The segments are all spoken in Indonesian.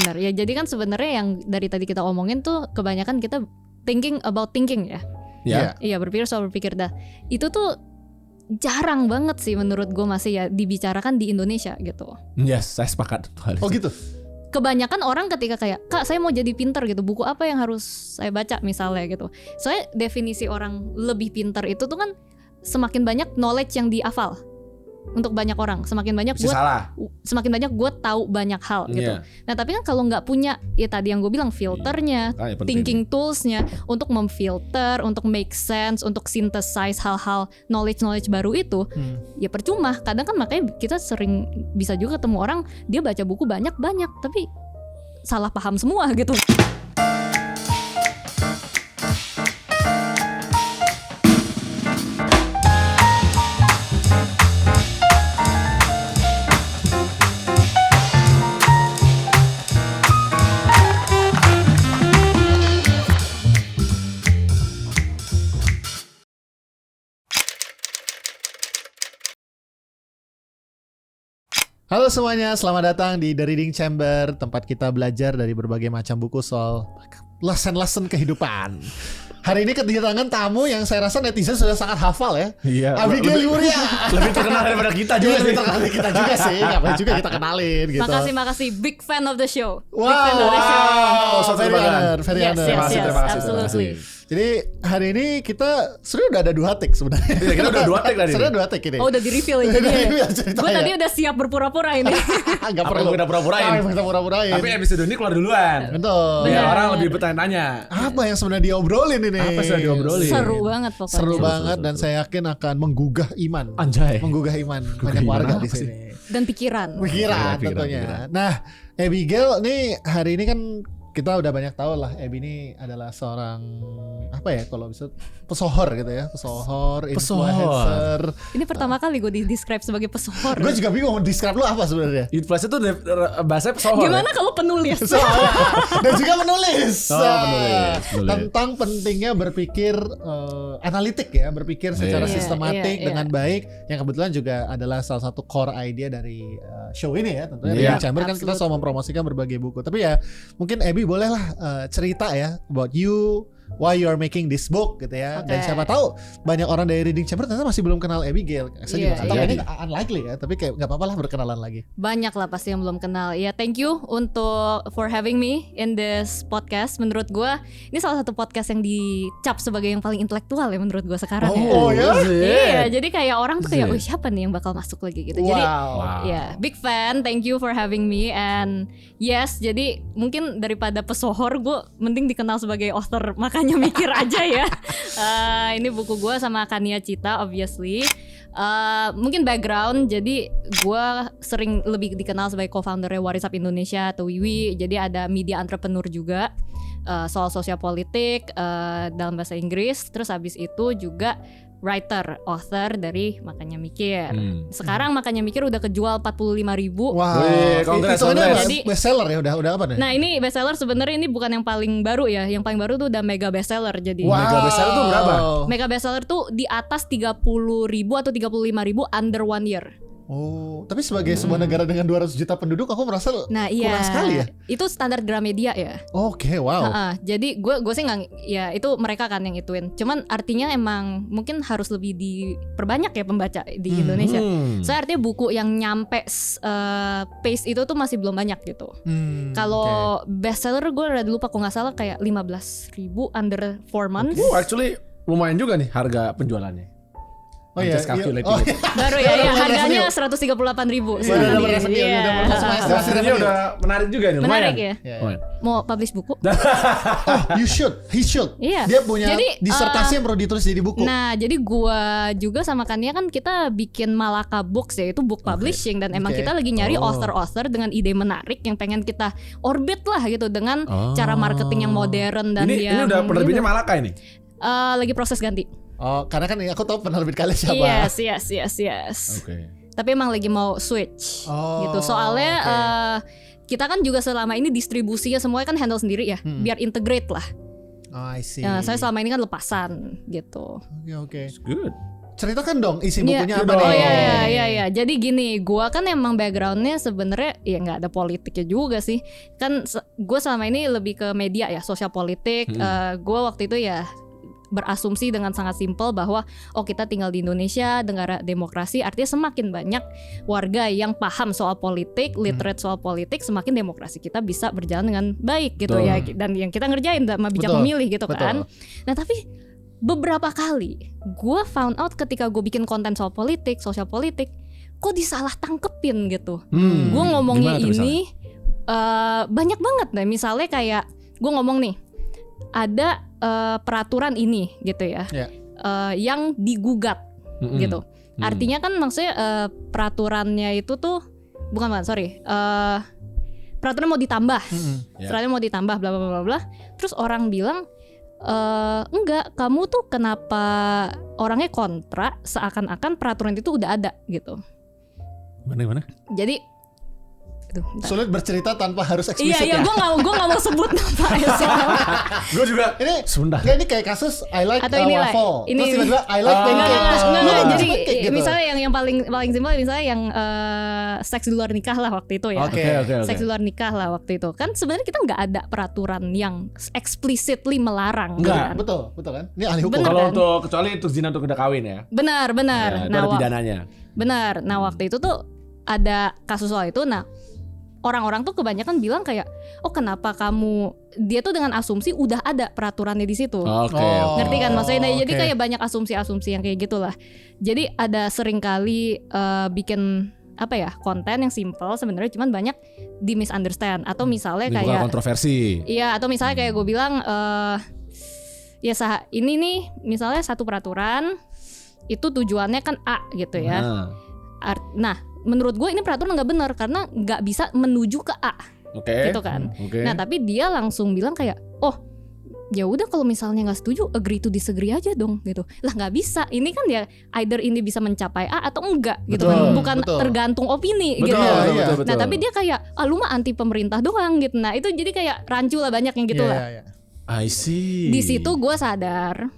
benar. Ya jadi kan sebenarnya yang dari tadi kita omongin tuh kebanyakan kita thinking about thinking ya. Iya, berpikir soal berpikir dah. Itu tuh jarang banget sih menurut gue masih ya dibicarakan di Indonesia gitu. Yes, saya sepakat. Oh gitu. Kebanyakan orang ketika kayak, Kak saya mau jadi pinter gitu, buku apa yang harus saya baca misalnya gitu. Soalnya definisi orang lebih pinter itu tuh kan semakin banyak knowledge yang dihafal. Untuk banyak orang, semakin banyak gue tahu banyak hal gitu. Nah tapi kan kalau nggak punya ya tadi yang gue bilang filternya, thinking toolsnya untuk memfilter, untuk make sense, untuk synthesize hal-hal knowledge baru itu, ya percuma. Kadang kan makanya kita sering bisa juga ketemu orang dia baca buku banyak tapi salah paham semua gitu. Halo semuanya, selamat datang di The Reading Chamber, tempat kita belajar dari berbagai macam buku soal lesson kehidupan. Hari ini kedatangan tamu yang saya rasa netizen sudah sangat hafal ya. Iya. Abigail Yuria. Lebih terkenal daripada kita juga sih. Lebih terkenal dari kita juga sih. Ngapain juga kita kenalin gitu. Makasih, big fan of the show. Wow, Big fan of the show. very honor, very honor. Terima kasih. Absolutely. Jadi hari ini kita sebenarnya udah ada 2 take sebenarnya. Iya, kita udah 2 take tadi. Sebenarnya 2 take ini. Oh udah di-reveal ya jadi. Gue tadi udah siap berpura-pura ini. Gak perlu kita pura-purain. Kita pura-purain. Tapi episode ini keluar duluan. Betul. Biar orang lebih bertanya-tanya. Apa yang sebenarnya diobrolin ini? Apa yang diobrolin? Seru banget pokoknya. Seru banget dan saya yakin akan menggugah iman. Anjay. Menggugah iman banyak warga di sini. Dan pikiran Tentunya. Nah, Abigail nih hari ini kan kita udah banyak tahu lah Abby ini adalah seorang apa ya kalau bisa pesohor gitu ya, influencer. Ini pertama kali gue di-describe sebagai pesohor. Gue juga bingung describe lu apa sebenarnya. Influencer itu bahasa pesohor. Gimana kalau penulis? Dan juga menulis. Penulis. Tentang pentingnya berpikir analitik ya, berpikir secara sistematik dengan baik. Yang kebetulan juga adalah salah satu core idea dari show ini ya, tentunya Reading Chamber kan kita selalu mempromosikan berbagai buku. Tapi ya mungkin Abby bolehlah cerita ya about you, why you are making this book gitu ya. Dan siapa tahu banyak orang dari Reading Chamber ternyata masih belum kenal Abigail. Saya juga tahu ini unlikely ya, tapi kayak nggak apa-apa lah berkenalan lagi. Banyak lah pasti yang belum kenal. Ya thank you for having me in this podcast. Menurut gue ini salah satu podcast yang dicap sebagai yang paling intelektual ya menurut gue sekarang. Iya, jadi kayak orang tuh kayak, siapa nih yang bakal masuk lagi gitu. Jadi ya big fan. Thank you for having me and yes, jadi mungkin daripada pesohor gue mending dikenal sebagai author, makanya mikir aja ya. Ini buku gue sama Kania Cita obviously. Mungkin background, jadi gue sering lebih dikenal sebagai co-foundernya Warisap Indonesia atau WIWI. Jadi ada media entrepreneur juga, soal sosial politik dalam bahasa Inggris. Terus habis itu juga author dari Makanya Mikir. Sekarang Makanya Mikir udah kejual 45.000. Wow. Congrats. Jadi bestseller ya, udah apa nih? Nah ini bestseller sebenarnya ini bukan yang paling baru ya. Yang paling baru tuh udah mega bestseller. Jadi mega bestseller tuh berapa? Mega bestseller tuh di atas 30.000 atau 35.000 under 1 year. Oh, tapi sebagai sebuah negara dengan 200 juta penduduk, aku merasa kurang sekali ya. Itu standar Gramedia ya. Oke, wow. Jadi gue sih nggak, ya itu mereka kan yang ituin. Cuman artinya emang mungkin harus lebih diperbanyak ya pembaca di Indonesia. Soalnya artinya buku yang nyampe pace itu tuh masih belum banyak gitu. Kalau bestseller gue udah lupa, kok nggak salah kayak 15.000 under 4 months. Actually lumayan juga nih harga penjualannya. Oh iya, baru ya, harganya 138.000. Hasilnya udah menarik juga nih. Menarik ya. Mau publish buku? He should. Iya. Dia punya disertasi yang perlu ditulis jadi buku. Nah, jadi gua juga sama Kania kan kita bikin Malaka Books ya, itu book publishing dan emang kita lagi nyari author dengan ide menarik yang pengen kita orbit lah gitu dengan cara marketing yang modern dan ini udah penerbitnya Malaka ini. Lagi proses ganti. Oh, karena kan aku tahu penerbit kalian siapa. Yes. Tapi emang lagi mau switch gitu. Soalnya kita kan juga selama ini distribusinya semuanya kan handle sendiri ya, biar integrate lah. Oh, I see. Saya selama ini kan lepasan gitu. Oke. Good. ceritakan dong isi Iya. bukunya apa Oh nih? iya. Jadi gini, gua kan emang backgroundnya sebenarnya ya nggak ada politiknya juga sih. Kan gue selama ini lebih ke media ya, sosial politik. Gue waktu itu ya berasumsi dengan sangat simpel bahwa kita tinggal di Indonesia, negara demokrasi, artinya semakin banyak warga yang paham soal politik, literate soal politik, semakin demokrasi kita bisa berjalan dengan baik gitu ya. Dan yang kita ngerjain sama bijak memilih gitu kan. Nah tapi beberapa kali gue found out ketika gue bikin konten soal politik, sosial politik, kok disalah tangkepin gitu. Gue ngomongnya ini banyak banget deh. Misalnya kayak gue ngomong nih, ada peraturan ini gitu ya, yang digugat gitu. Artinya kan maksudnya peraturannya itu tuh peraturan mau ditambah, peraturan mau ditambah, bla bla bla bla. Terus orang bilang enggak, kamu tuh kenapa orangnya kontra seakan-akan peraturan itu udah ada gitu. Gimana? Jadi sulit bercerita tanpa harus eksplisit Iya, gue nggak mau sebut nama ya. Gue juga ini sebentar. ini kayak kasus I like Atau inilah, waffle. ini Terus tiba-tiba I like pancake. Enggak, jadi gitu. misalnya yang paling simpel misalnya yang seks di luar nikah lah waktu itu ya. Oke. Seks di luar nikah lah waktu itu. Kan sebenarnya kita nggak ada peraturan yang explicitly melarang. Enggak. Kan? Betul kan? Ini ahli hukum. Bener. Kalau kan? kecuali untuk zina untuk udah kawin ya. Benar. Ya, itu ada pidananya. Benar. Nah waktu itu tuh ada kasus soal itu. Nah orang-orang tuh kebanyakan bilang kayak, kenapa dia tuh dengan asumsi udah ada peraturannya di situ. Oke. Ngerti kan maksudnya? Nah, jadi kayak banyak asumsi-asumsi yang kayak gitulah. Jadi ada sering kali bikin konten yang simple sebenarnya cuman banyak di misunderstand atau misalnya Ini kayak bukan kontroversi. Iya, atau misalnya kayak gue bilang ini nih misalnya satu peraturan itu tujuannya kan A gitu ya. Nah, menurut gue ini peraturan nggak benar karena nggak bisa menuju ke A, gitu kan. Nah tapi dia langsung bilang kayak, ya udah kalau misalnya nggak setuju, agree to disagree aja dong gitu. Lah nggak bisa, ini kan ya either ini bisa mencapai A atau enggak gitu kan, bukan tergantung opini gitu. Betul. Nah tapi dia kayak, lu mah anti pemerintah doang gitu. Nah itu jadi kayak rancu lah, banyak yang gitu lah. I see. Di situ gue sadar,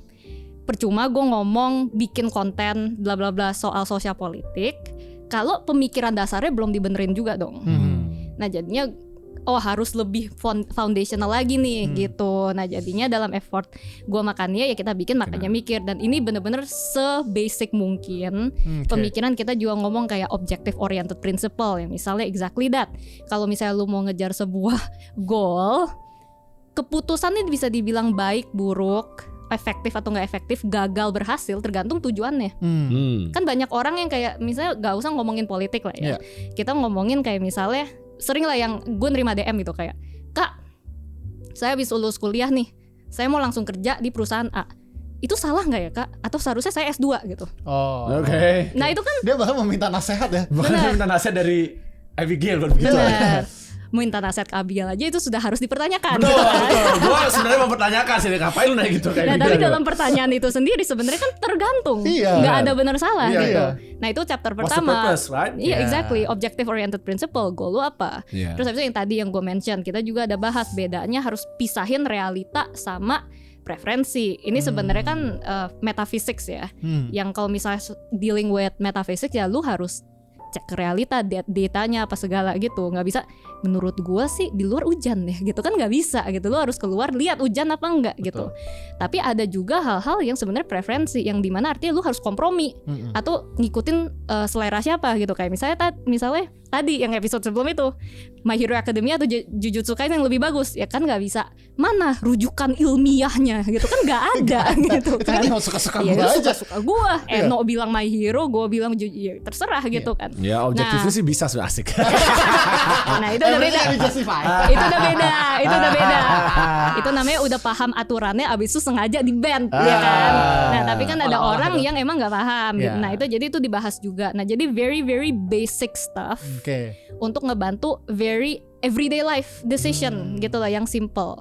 percuma gue ngomong bikin konten bla bla bla soal sosial politik kalau pemikiran dasarnya belum dibenerin juga dong. Nah jadinya harus lebih foundational lagi nih gitu. Nah jadinya dalam effort gue makannya ya kita bikin makanya mikir. Dan ini bener-bener se-basic mungkin. Pemikiran kita juga ngomong kayak objective oriented principle, yang misalnya exactly that. Kalau misalnya lu mau ngejar sebuah goal, keputusannya bisa dibilang baik, buruk, efektif atau nggak efektif, gagal, berhasil, tergantung tujuannya. Kan banyak orang yang kayak misalnya gak usah ngomongin politik lah ya. Kita ngomongin kayak misalnya sering lah yang gue nerima DM gitu kayak, Kak, saya habis lulus kuliah nih, saya mau langsung kerja di perusahaan A. Itu salah nggak ya Kak? Atau seharusnya saya S2 gitu. Oke. Nah itu kan dia bahkan meminta nasihat ya. Bahkan minta nasihat dari Abigail begitu. benar. Minta nasihat ke Abigail aja itu sudah harus dipertanyakan. Betul. Gitu kan? Gue sebenarnya mau pertanyakan sih, ngapain lu nanya gitu kayak Nah gitu. tapi dalam pertanyaan itu sendiri sebenarnya kan tergantung, nggak ada benar salah gitu. Nah itu chapter pertama. What's the purpose, right? Iya exactly, objective oriented principle, goal lu apa? Terus habis itu yang tadi yang gue mention, kita juga ada bahas bedanya harus pisahin realita sama preferensi. Ini sebenarnya kan metaphysics ya. Yang kalau misalnya dealing with metaphysics ya lu harus cek ke realita, datanya apa segala gitu. Nggak bisa, menurut gue sih di luar hujan ya gitu kan, nggak bisa gitu. Lu harus keluar lihat hujan apa enggak gitu. Tapi ada juga hal-hal yang sebenarnya preferensi, yang dimana artinya lu harus kompromi atau ngikutin selera siapa gitu. Kayak misalnya tadi yang episode sebelum itu, My Hero Academia atau Jujutsu Kaisen yang lebih bagus, ya kan nggak bisa. Mana rujukan ilmiahnya gitu kan, nggak ada gitu kan. Itu suka-suka ya, gue aja. suka-suka gue. Eno bilang My Hero, gue bilang ya, terserah gitu kan. Ya objektifnya sih bisa sudah asik. Nah itu udah beda. Itu udah beda. Itu namanya udah paham aturannya, abis itu sengaja di band, ya kan. Nah tapi kan ada orang yang emang nggak paham. Gitu. Nah itu jadi itu dibahas juga. Nah jadi very very basic stuff untuk ngebantu very everyday life decision gitu lah, yang simple.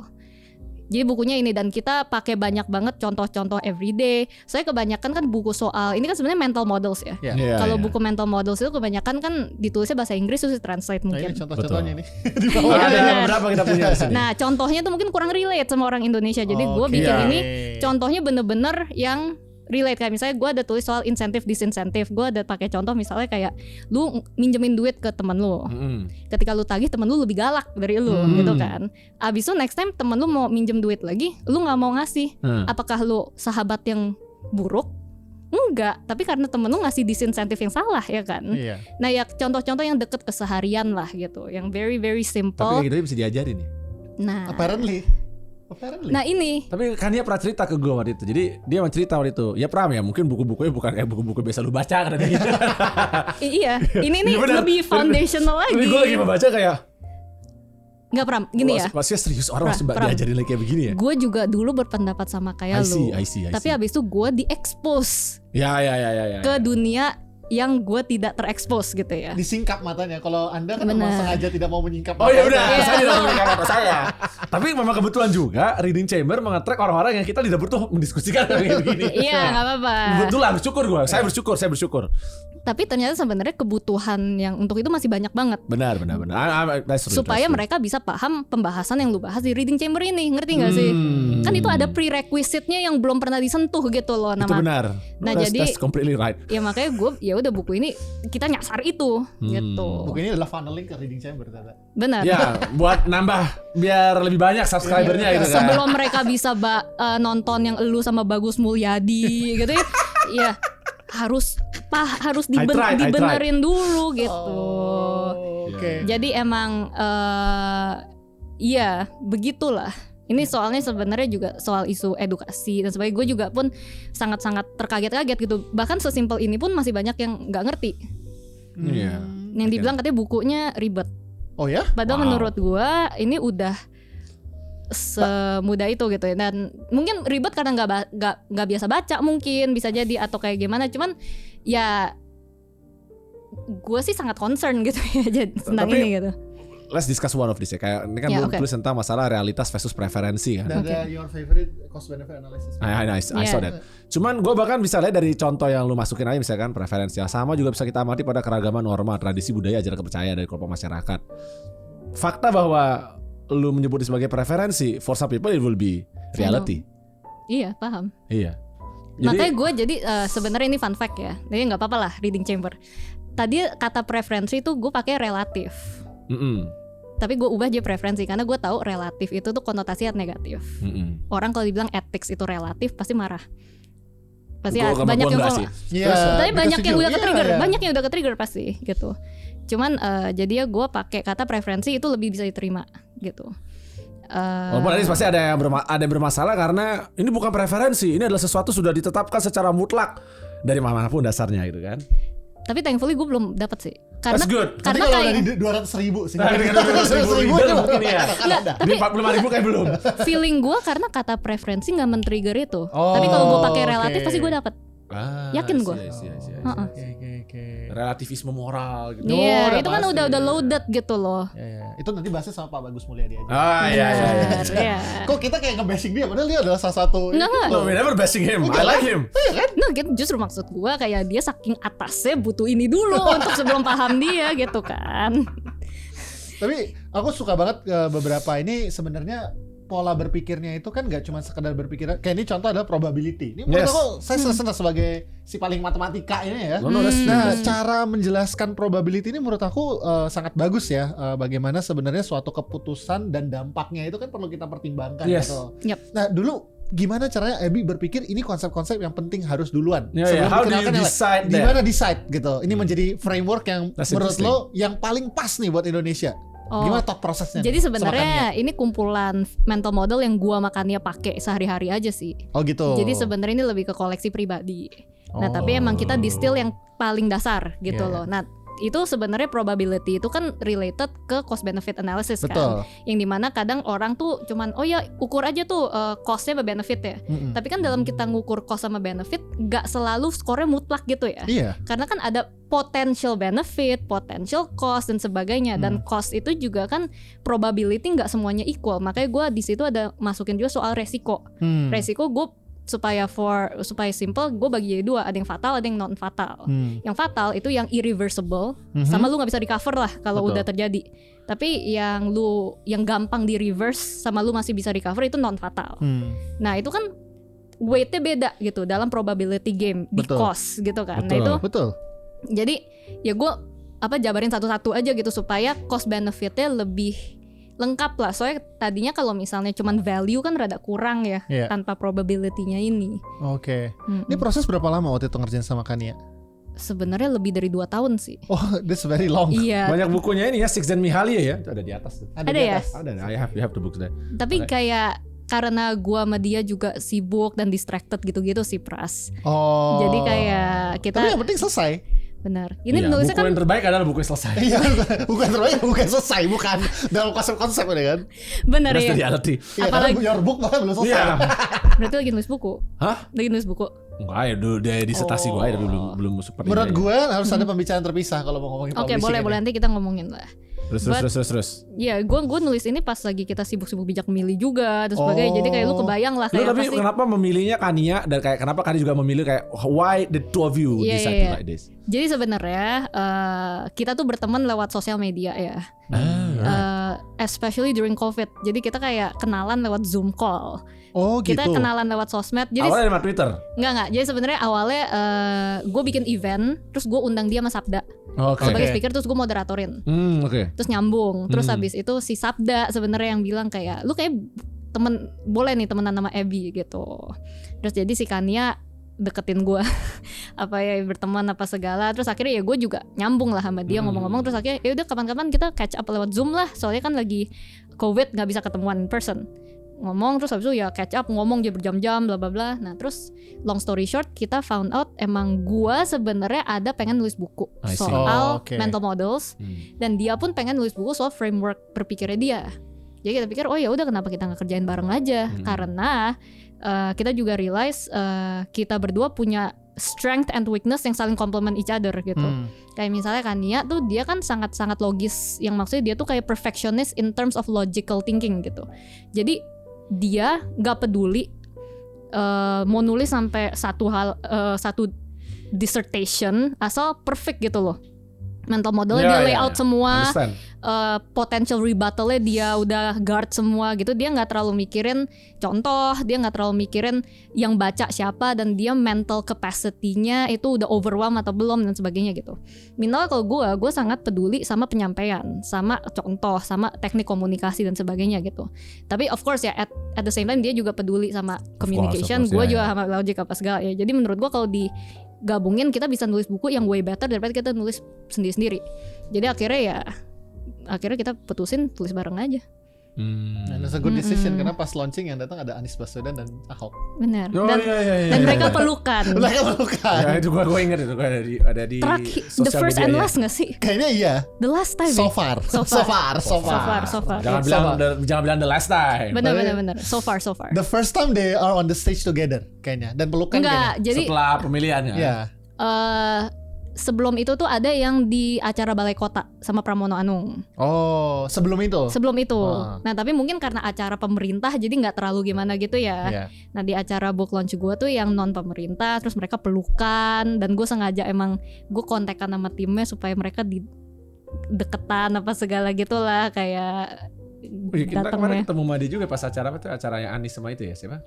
Jadi bukunya ini, dan kita pakai banyak banget contoh-contoh everyday. Saya kebanyakan kan buku soal ini kan sebenarnya mental models ya. Kalau buku mental models itu kebanyakan kan ditulisnya bahasa Inggris terus translate mungkin. Ini contoh-contohnya nih. Ada berapa kita punya di sini. Nah contohnya tuh mungkin kurang relate sama orang Indonesia. Jadi gue bikin ini contohnya bener-bener yang relate kayak misalnya gue ada tulis soal insentif disinsentif. Gue ada pakai contoh misalnya kayak lu minjemin duit ke temen lu. Ketika lu tagih temen lu lebih galak dari lu gitu kan. Abis itu next time temen lu mau minjem duit lagi, lu nggak mau ngasih. Apakah lu sahabat yang buruk? Enggak, tapi karena temen lu ngasih disinsentif yang salah ya kan. Nah ya contoh-contoh yang deket keseharian lah gitu, yang very very simple. Tapi kayak gitu bisa diajarin ya. Nah, apparently. Nah ini. Tapi kan dia pernah cerita ke gue waktu itu. Jadi dia mencerita waktu itu. Ya Pram ya, mungkin buku-bukunya bukan kayak buku-buku biasa lu baca kan. Iya, ini nih lebih foundational lagi. Tapi gue lagi membaca kayak Enggak Pram, gini ya. Maksudnya serius orang masih diajarin lagi kayak begini ya. Gue juga dulu berpendapat sama kayak lu. I see. Tapi abis itu gue di-expose Ya. ke dunia yang gue tidak terekspos gitu ya. Disingkap matanya. Kalau Anda kan memang sengaja tidak mau menyingkap matanya. Oh ya udah, saya tidak mau menyingkap mata saya. Tapi memang kebetulan juga Reading Chamber mengetrack orang-orang yang kita tidak butuh mendiskusikan kayak begini. Iya, nggak apa-apa. Kebetulan bersyukur gue. Saya bersyukur. Tapi ternyata sebenarnya kebutuhan yang untuk itu masih banyak banget. Benar. Supaya mereka bisa paham pembahasan yang lu bahas di Reading Chamber ini, ngerti nggak sih? Kan itu ada prerequisite-nya yang belum pernah disentuh gitu loh. Itu benar. Nah that's completely right. Ya makanya gue ya udah buku ini kita nyasar itu gitu. Buku ini adalah funneling ke Reading Chamber ternyata. Benar. Ya buat nambah biar lebih banyak subscribernya gitu kan. Sebelum mereka bisa nonton yang elu sama Bagus Mulyadi gitu ya harus dibenerin dulu gitu. Oke. Jadi emang ya begitulah. Ini soalnya sebenarnya juga soal isu edukasi dan sebagainya. Gue juga pun sangat-sangat terkaget-kaget gitu. Bahkan sesimpel ini pun masih banyak yang nggak ngerti. Yang dibilang katanya bukunya ribet. Oh ya? Padahal menurut gue ini udah semudah itu gitu ya. Dan mungkin ribet karena nggak biasa baca mungkin bisa jadi atau kayak gimana. Cuman ya gue sih sangat concern gitu ya tentang ini gitu. Let's discuss one of this ya. Kayak ini kan belum tulis tentang masalah realitas versus preferensi kan. Dan ada your favorite cost benefit analysis. I saw that. Cuman gue bahkan bisa lihat dari contoh yang lu masukin aja misalkan preferensi yang sama juga bisa kita amati pada keragaman norma, tradisi, budaya, ajaran kepercayaan dari kelompok masyarakat. Fakta bahwa lu menyebut sebagai preferensi, for some people it will be reality. Iya, paham. Iya. Makanya gue jadi sebenarnya ini fun fact ya. Jadi nggak apa-apa lah Reading Chamber. Tadi kata preferensi itu gue pakai relatif. Tapi gue ubah aja preferensi karena gue tahu relatif itu tuh konotasinya negatif. Orang kalau dibilang ethics itu relatif pasti marah. Pasti banyak yang tapi banyak yang udah ke-trigger, banyak yang udah ke-trigger pasti gitu. Cuman jadi ya gue pakai kata preferensi itu lebih bisa diterima gitu. Walaupun nanti pasti ada yang bermasalah karena ini bukan preferensi, ini adalah sesuatu sudah ditetapkan secara mutlak dari manapun dasarnya gitu kan. Tapi thankfully gue belum dapat sih. That's good. Karena kayak dari 200.000 sih. 200.000 mungkin ya. Di 45.000 kayak belum. Feeling gue karena kata preferensi nggak men-trigger itu. Tapi kalau gue pakai relatif pasti gue dapat. Yakin gue. Relativisme moral gitu. Iya, itu kan udah loaded gitu loh. Itu nanti bahasnya sama Pak Bagus Mulyadi aja. Iya. Kok kita kayak nge-bashing dia padahal dia adalah salah satu. No, we never bashing him. I like him. Nah, justru maksud gue kayak dia saking atasnya butuh ini dulu untuk sebelum paham dia gitu kan. Tapi aku suka banget beberapa ini sebenarnya pola berpikirnya itu kan gak cuma sekedar berpikir. Kayak ini contoh adalah probability. Ini menurut aku saya senang sebagai si paling matematika ini ya. Nah, cara menjelaskan probability ini menurut aku sangat bagus ya. Bagaimana sebenarnya suatu keputusan dan dampaknya itu kan perlu kita pertimbangkan gitu. Nah, dulu gimana caranya Abby berpikir ini konsep-konsep yang penting harus duluan sebelum dikenalkan yang lain. Gimana decide gitu. Ini menjadi framework yang menurut lo yang paling pas nih buat Indonesia. Gimana thought prosesnya? Jadi sebenarnya ini kumpulan mental model yang gua makannya pakai sehari-hari aja sih. Oh gitu. Jadi sebenarnya ini lebih ke koleksi pribadi. Nah, tapi emang kita distill yang paling dasar gitu loh. Nah, itu sebenarnya probability itu kan related ke cost benefit analysis kan. Yang dimana kadang orang tuh cuman ukur aja tuh costnya sama benefit ya. Tapi kan dalam kita ngukur cost sama benefit gak selalu skornya mutlak gitu ya. Karena kan ada potential benefit, potential cost dan sebagainya. Dan cost itu juga kan probability gak semuanya equal. Makanya gue di situ ada masukin juga soal resiko. Resiko gue supaya simple gue bagi jadi dua, ada yang fatal ada yang non fatal. Yang fatal itu yang irreversible, sama lu nggak bisa recover lah kalau udah terjadi. Tapi yang gampang di reverse sama lu masih bisa recover itu non fatal. Nah itu kan weightnya beda gitu dalam probability game di cost gitu kan. Nah itu jadi ya gue jabarin satu-satu aja gitu supaya cost benefitnya lebih lengkap lah. Soalnya tadinya kalau misalnya cuman value kan rada kurang ya tanpa probability-nya ini. Oke. Ini proses berapa lama waktu itu ngerjain sama Kania? Sebenarnya lebih dari 2 tahun sih. Oh, that's very long. Iya. Banyak bukunya ini ya, Csikszentmihalyi ya. Itu ada di atas tuh. Ada ya? Ada. You have the books there. Tapi kayak karena gua sama dia juga sibuk dan distracted gitu-gitu sih, Pras. Oh. Jadi kayak kita. Tapi yang penting selesai. Benar. Ini nulisnya buku kan yang terbaik adalah buku yang selesai. Iya, buku yang terbaik bukan selesai, bukan dalam konsep-konsep ya kan. Benar ya. Apalagi your book bahkan belum selesai. Iya. Berarti lagi nulis buku. Hah? Lagi nulis buku. Enggak ya, dulu dia disertasi gue aja belum seperti. Menurut gue harus ada pembicaraan terpisah kalau mau ngomongin publishing. Oke, boleh nanti kita ngomongin lah. Terus. Iya, gue nulis ini pas lagi kita sibuk-sibuk bijak memilih juga dan sebagainya. Jadi kayak lu kebayang lah kayak tapi kenapa memilihnya Kania dan kayak kenapa Kania juga memilih kayak why the two of you decide to like this? Jadi sebenarnya kita tuh berteman lewat sosial media ya. Especially during COVID. Jadi kita kayak kenalan lewat Zoom call. Oh gitu. Kita kenalan lewat sosmed. Jadi awalnya lewat Twitter? Enggak. Jadi sebenarnya awalnya gue bikin event, terus gue undang dia sama Sabda sebagai speaker, terus gue moderatorin. Terus nyambung. Terus habis itu si Sabda sebenarnya yang bilang kayak lu kayak boleh nih temenan sama Abby gitu. Terus jadi si Kania deketin gue berteman apa segala. Terus akhirnya ya gue juga nyambung lah sama dia ngomong-ngomong. Terus akhirnya ya udah kapan-kapan kita catch up lewat Zoom lah. Soalnya kan lagi COVID nggak bisa ketemuan in person. Ngomong terus habis itu ya catch up ngomong dia berjam-jam bla bla bla. Nah terus long story short kita found out emang gua sebenarnya ada pengen nulis buku soal mental models dan dia pun pengen nulis buku soal framework berpikirnya dia. Jadi kita pikir oh ya udah kenapa kita nggak kerjain bareng aja karena kita juga realize kita berdua punya strength and weakness yang saling complement each other gitu. Kayak misalnya Kania tuh dia kan sangat-sangat logis, yang maksudnya dia tuh kayak perfectionist in terms of logical thinking gitu. Jadi dia nggak peduli mau nulis sampai satu dissertation asal perfect gitu loh. Mental modelnya dia layout semua, potential rebuttalnya dia udah guard semua gitu. Dia nggak terlalu mikirin contoh, dia nggak terlalu mikirin yang baca siapa, dan dia mental capacity-nya itu udah overwhelm atau belum dan sebagainya gitu. Minimal kalau gue sangat peduli sama penyampaian, sama contoh, sama teknik komunikasi dan sebagainya gitu. Tapi of course ya at the same time dia juga peduli sama communication, gue juga sama logic apa segala ya. Jadi menurut gue kalau digabungin kita bisa nulis buku yang way better daripada kita nulis sendiri-sendiri. Jadi akhirnya kita putusin tulis bareng aja. And it's a good decision karena pas launching yang datang ada Anies Baswedan dan Ahok. Benar. Dan mereka pelukan. Ya itu gue ingat itu ada di the first and last nggak sih? Kayaknya iya. The last time. So far. Jangan bilang the last time. Benar. So far. The first time they are on the stage together kayaknya dan pelukan kayaknya. Jadi setelah pemilihan ya. Iya. Sebelum itu tuh ada yang di acara Balai Kota sama Pramono Anung. Oh, sebelum itu? Sebelum itu. Nah, tapi mungkin karena acara pemerintah jadi gak terlalu gimana gitu ya. Nah, di acara book launch gue tuh yang non pemerintah, terus mereka pelukan. Dan gue sengaja emang gue kontekan sama timnya supaya mereka deketan apa segala gitu lah. Kayak kita kemarin ketemu Madi juga pas acara apa tuh, acaranya Anies sama itu ya, siapa?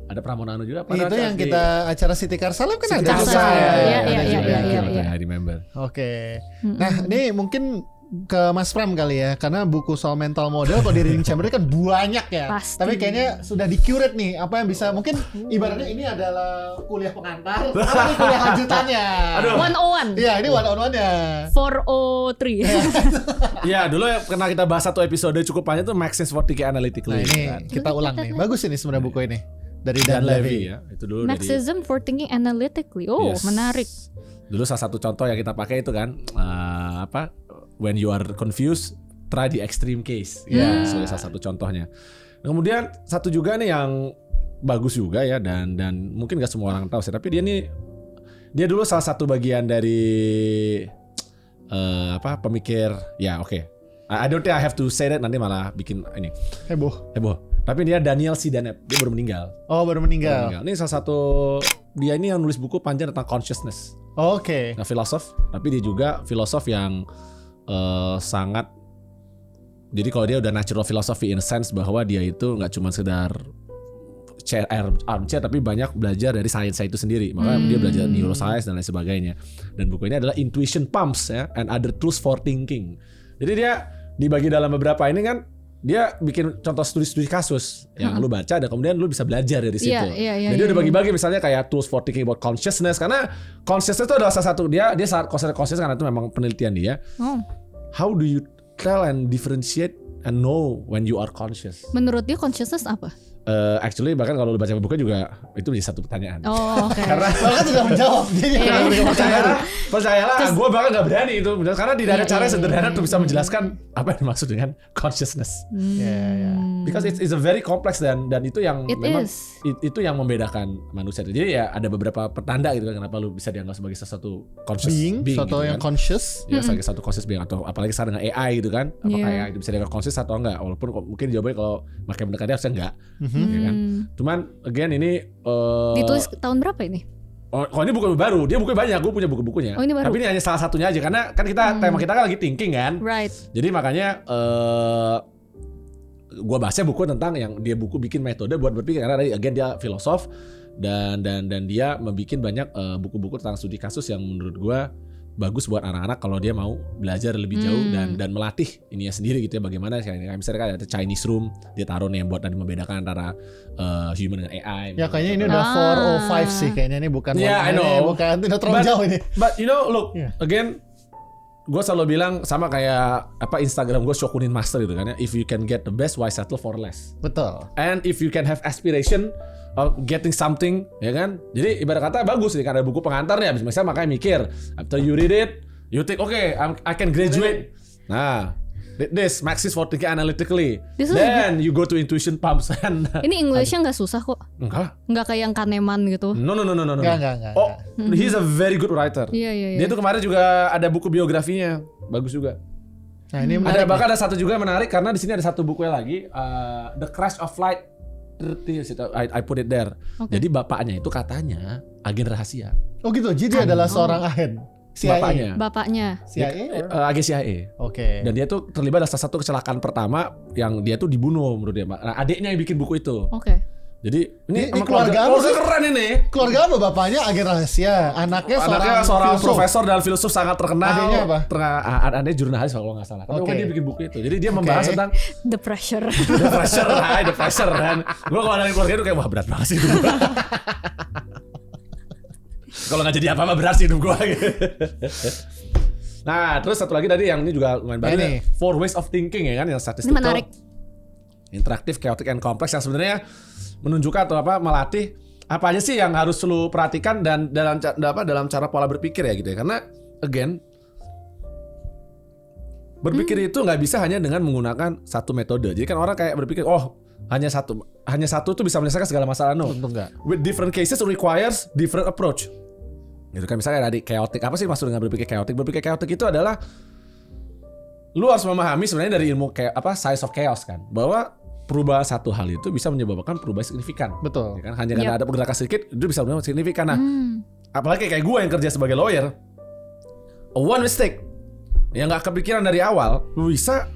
Ada Pramono Anung juga. Itu yang kita acara City Car Salam kan ada juga. Iya. I remember. Oke. Nah, ini mungkin ke Mas Pram kali ya, karena buku soal mental model kalau di Reading Chamber kan banyak ya. Pasti. Tapi kayaknya sudah di-curate nih apa yang bisa, mungkin ibaratnya ini adalah kuliah pengantar, apa nih kuliah lanjutannya? 101. Iya, ini 101-nya. 403. Iya, dulu pernah kita bahas satu episode cukup panjang tuh Maxence for Thinking Analytically. Nah, ini kita ulang nih. Bagus ini sebenarnya buku ini. Dari Dan Levy ya. Itu dulu Marxism for Thinking Analytically. Menarik. Dulu salah satu contoh yang kita pakai itu kan when you are confused, try the extreme case. Sebagai salah satu contohnya. Kemudian satu juga nih yang bagus juga ya dan mungkin gak semua orang tahu sih, tapi dia dulu salah satu bagian dari pemikir I don't think I have to say that, nanti malah bikin ini heboh. Tapi dia Daniel C. Dennett, dia baru meninggal. Oh, baru meninggal. Ini salah satu, dia ini yang nulis buku panjang tentang consciousness. Oke. Nah, filosof, tapi dia juga filosof yang sangat, jadi kalau dia udah natural philosophy in a sense bahwa dia itu nggak cuma sekedar armchair tapi banyak belajar dari sainsnya itu sendiri. Makanya dia belajar neuroscience dan lain sebagainya. Dan buku ini adalah Intuition Pumps ya, and Other Tools for Thinking. Jadi dia dibagi dalam beberapa ini kan, dia bikin contoh studi-studi kasus yang lu baca dan kemudian lu bisa belajar dari situ. Jadi dia udah bagi-bagi misalnya kayak tools for thinking about consciousness, karena consciousness itu adalah salah satu dia sangat conscious karena itu memang penelitian dia. How do you tell and differentiate and know when you are conscious? Menurut dia consciousness apa? Actually bahkan kalau lu baca buku juga itu menjadi satu pertanyaan. Okay. Karena bahkan tidak menjawab. Percayalah, gue bahkan nggak berani itu karena tidak ada cara sederhana untuk bisa menjelaskan apa yang dimaksud dengan consciousness. Because it's a very complex dan itu yang memang itu yang membedakan manusia. Jadi ya ada beberapa petanda gitu kan kenapa lu bisa dianggap sebagai sesuatu conscious being suatu gitu yang kan. Conscious. Ya sebagai satu conscious being atau apalagi sekarang dengan AI gitu kan. Apakah AI itu bisa dianggap conscious atau enggak? Walaupun mungkin jawabannya kalau makin mendekatnya harusnya enggak. Ya kan? Cuman again ini ditulis tahun berapa ini? Oh ini buku baru, dia bukunya banyak, gue punya buku-bukunya. Ini baru. Tapi ini hanya salah satunya aja karena kan tema kita kan lagi thinking kan. Right. Jadi makanya gue bahasnya buku tentang yang dia buku bikin metode buat berpikir karena again dia filosof dan dia membuat banyak buku-buku tentang studi kasus yang menurut gue bagus buat anak-anak kalau dia mau belajar lebih jauh dan melatih ininya sendiri gitu ya bagaimana kayak misalnya ada Chinese room dia taruh nih yang buat tadi membedakan antara human dengan AI. Ya kayaknya ini udah 405 sih kayaknya ini bukan I know. Bukan tidak terlalu jauh ini. But you know look again gue selalu bilang sama kayak apa Instagram gue Shokunin Master gitu kan ya, if you can get the best why settle for less. Betul. And if you can have aspiration of getting something, ya kan? Jadi ibarat kata bagus nih karena ada buku pengantarnya. Misalnya makanya mikir, after you read it, you think, okay, I can graduate. Nah, read this, Maxis for thinking analytically. Then you go to Intuition Pumps. Ini Englishnya nggak susah kok. Nggak kayak yang Kahneman gitu. No. Enggak. Oh, he's a very good writer. Iya. Dia tuh kemarin juga ada buku biografinya, bagus juga. Nah ini menarik. Bahkan ada satu juga yang menarik karena di sini ada satu bukunya lagi, The Crash of Flight 30. I put it there. Jadi bapaknya itu katanya agen rahasia. Oh gitu. Jadi adalah seorang agen CIA. Bapaknya. CIA. Agen CIA. Oke. Dan dia tuh terlibat dalam salah satu kecelakaan pertama yang dia tuh dibunuh menurut dia. Nah, adiknya yang bikin buku itu. Oke. Jadi ini keluarga keren ini. Keluarga apa bapaknya agen rahasia, anaknya seorang profesor dan filsuf sangat terkenal. Adiknya apa? Adiknya jurnalis kalau nggak salah. Tapi dia bikin buku itu. Jadi dia membahas tentang The pressure. The pressure kan. Gue kalau dari keluarga itu kayak wah berat banget sih hidup gue. Kalau nggak jadi apa-apa berat sih hidup gue. Nah terus satu lagi tadi yang ini juga lumayan baru nih. 4 ways of thinking ya kan yang statistik. Ini menarik. Interaktif, chaotic, and complex yang sebenarnya menunjukkan atau melatih apa aja sih yang harus lu perhatikan dan dalam cara pola berpikir ya gitu ya. Karena again berpikir itu nggak bisa hanya dengan menggunakan satu metode. Jadi kan orang kayak berpikir hanya satu tuh bisa menyelesaikan segala masalah. No, tentu enggak. With different cases requires different approach. Gitu kan misalnya tadi chaotic, apa sih maksud dengan berpikir chaotic? Berpikir chaotic itu adalah lu harus memahami sebenarnya dari ilmu science of chaos kan, bahwa perubahan satu hal itu bisa menyebabkan perubahan signifikan. Betul. Ya kan? Hanya karena ada pergerakan sedikit itu bisa benar signifikan. Nah, apalagi kayak gue yang kerja sebagai lawyer, one mistake yang nggak kepikiran dari awal bisa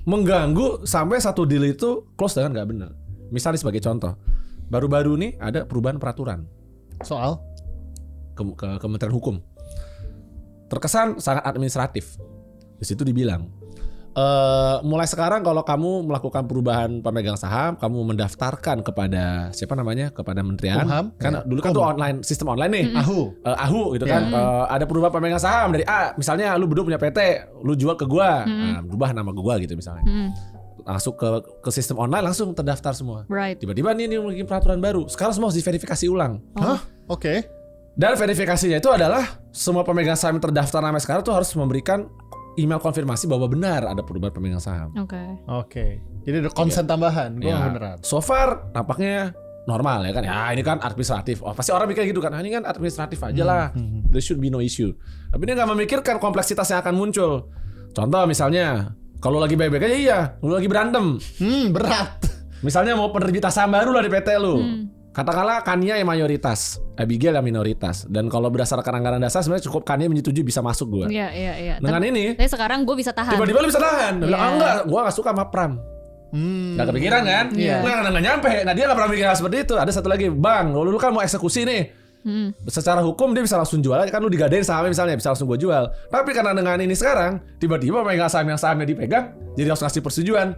mengganggu sampai satu deal itu close dengan nggak benar. Misalnya sebagai contoh, baru-baru nih ada perubahan peraturan soal ke Kementerian Hukum. Terkesan sangat administratif. Di situ dibilang, mulai sekarang kalau kamu melakukan perubahan pemegang saham, kamu mendaftarkan kepada kepada Menterian. Kan dulu kan tuh online, sistem online nih. AHU gitu kan. Ada perubahan pemegang saham dari A, misalnya lu berdua punya PT, lu jual ke gua, berubah nama gua gitu misalnya. Masuk ke sistem online langsung terdaftar semua. Right. Tiba-tiba ini bikin peraturan baru. Sekarang semua harus diverifikasi ulang. Oke. Dan verifikasinya itu adalah semua pemegang saham yang terdaftar namanya sekarang tuh harus memberikan email konfirmasi bahwa benar ada perubahan pemegang saham. Oke. Jadi ada konsen tambahan, beneran. So far nampaknya normal ya kan. Ya ini kan administratif. Pasti orang mikir gitu kan. Ini kan administratif aja lah. There should be no issue. Tapi dia nggak memikirkan kompleksitas yang akan muncul. Contoh misalnya, kalau lagi baik-baik aja lu lagi berantem. Berat. Misalnya mau penerbitan saham baru lah di PT lu. Katakanlah Kania yang mayoritas, Abigail yang minoritas. Dan kalau berdasarkan anggaran dasar sebenarnya cukup Kania menyetujui bisa masuk gue. Iya. Dengan ini, tapi sekarang gue bisa tahan. Tiba-tiba lu bisa tahan. Bilang, enggak, gue gak suka sama Pram. Gak kepikiran kan? Nggak nyampe. Nah dia gak pernah mikir hal seperti itu. Ada satu lagi, bang, lu kan mau eksekusi nih. Secara hukum dia bisa langsung jual, kan lu digadein sahamnya misalnya, bisa langsung gue jual. Tapi karena dengan ini sekarang, tiba-tiba megang saham yang sahamnya dipegang, jadi harus ngasih persetujuan.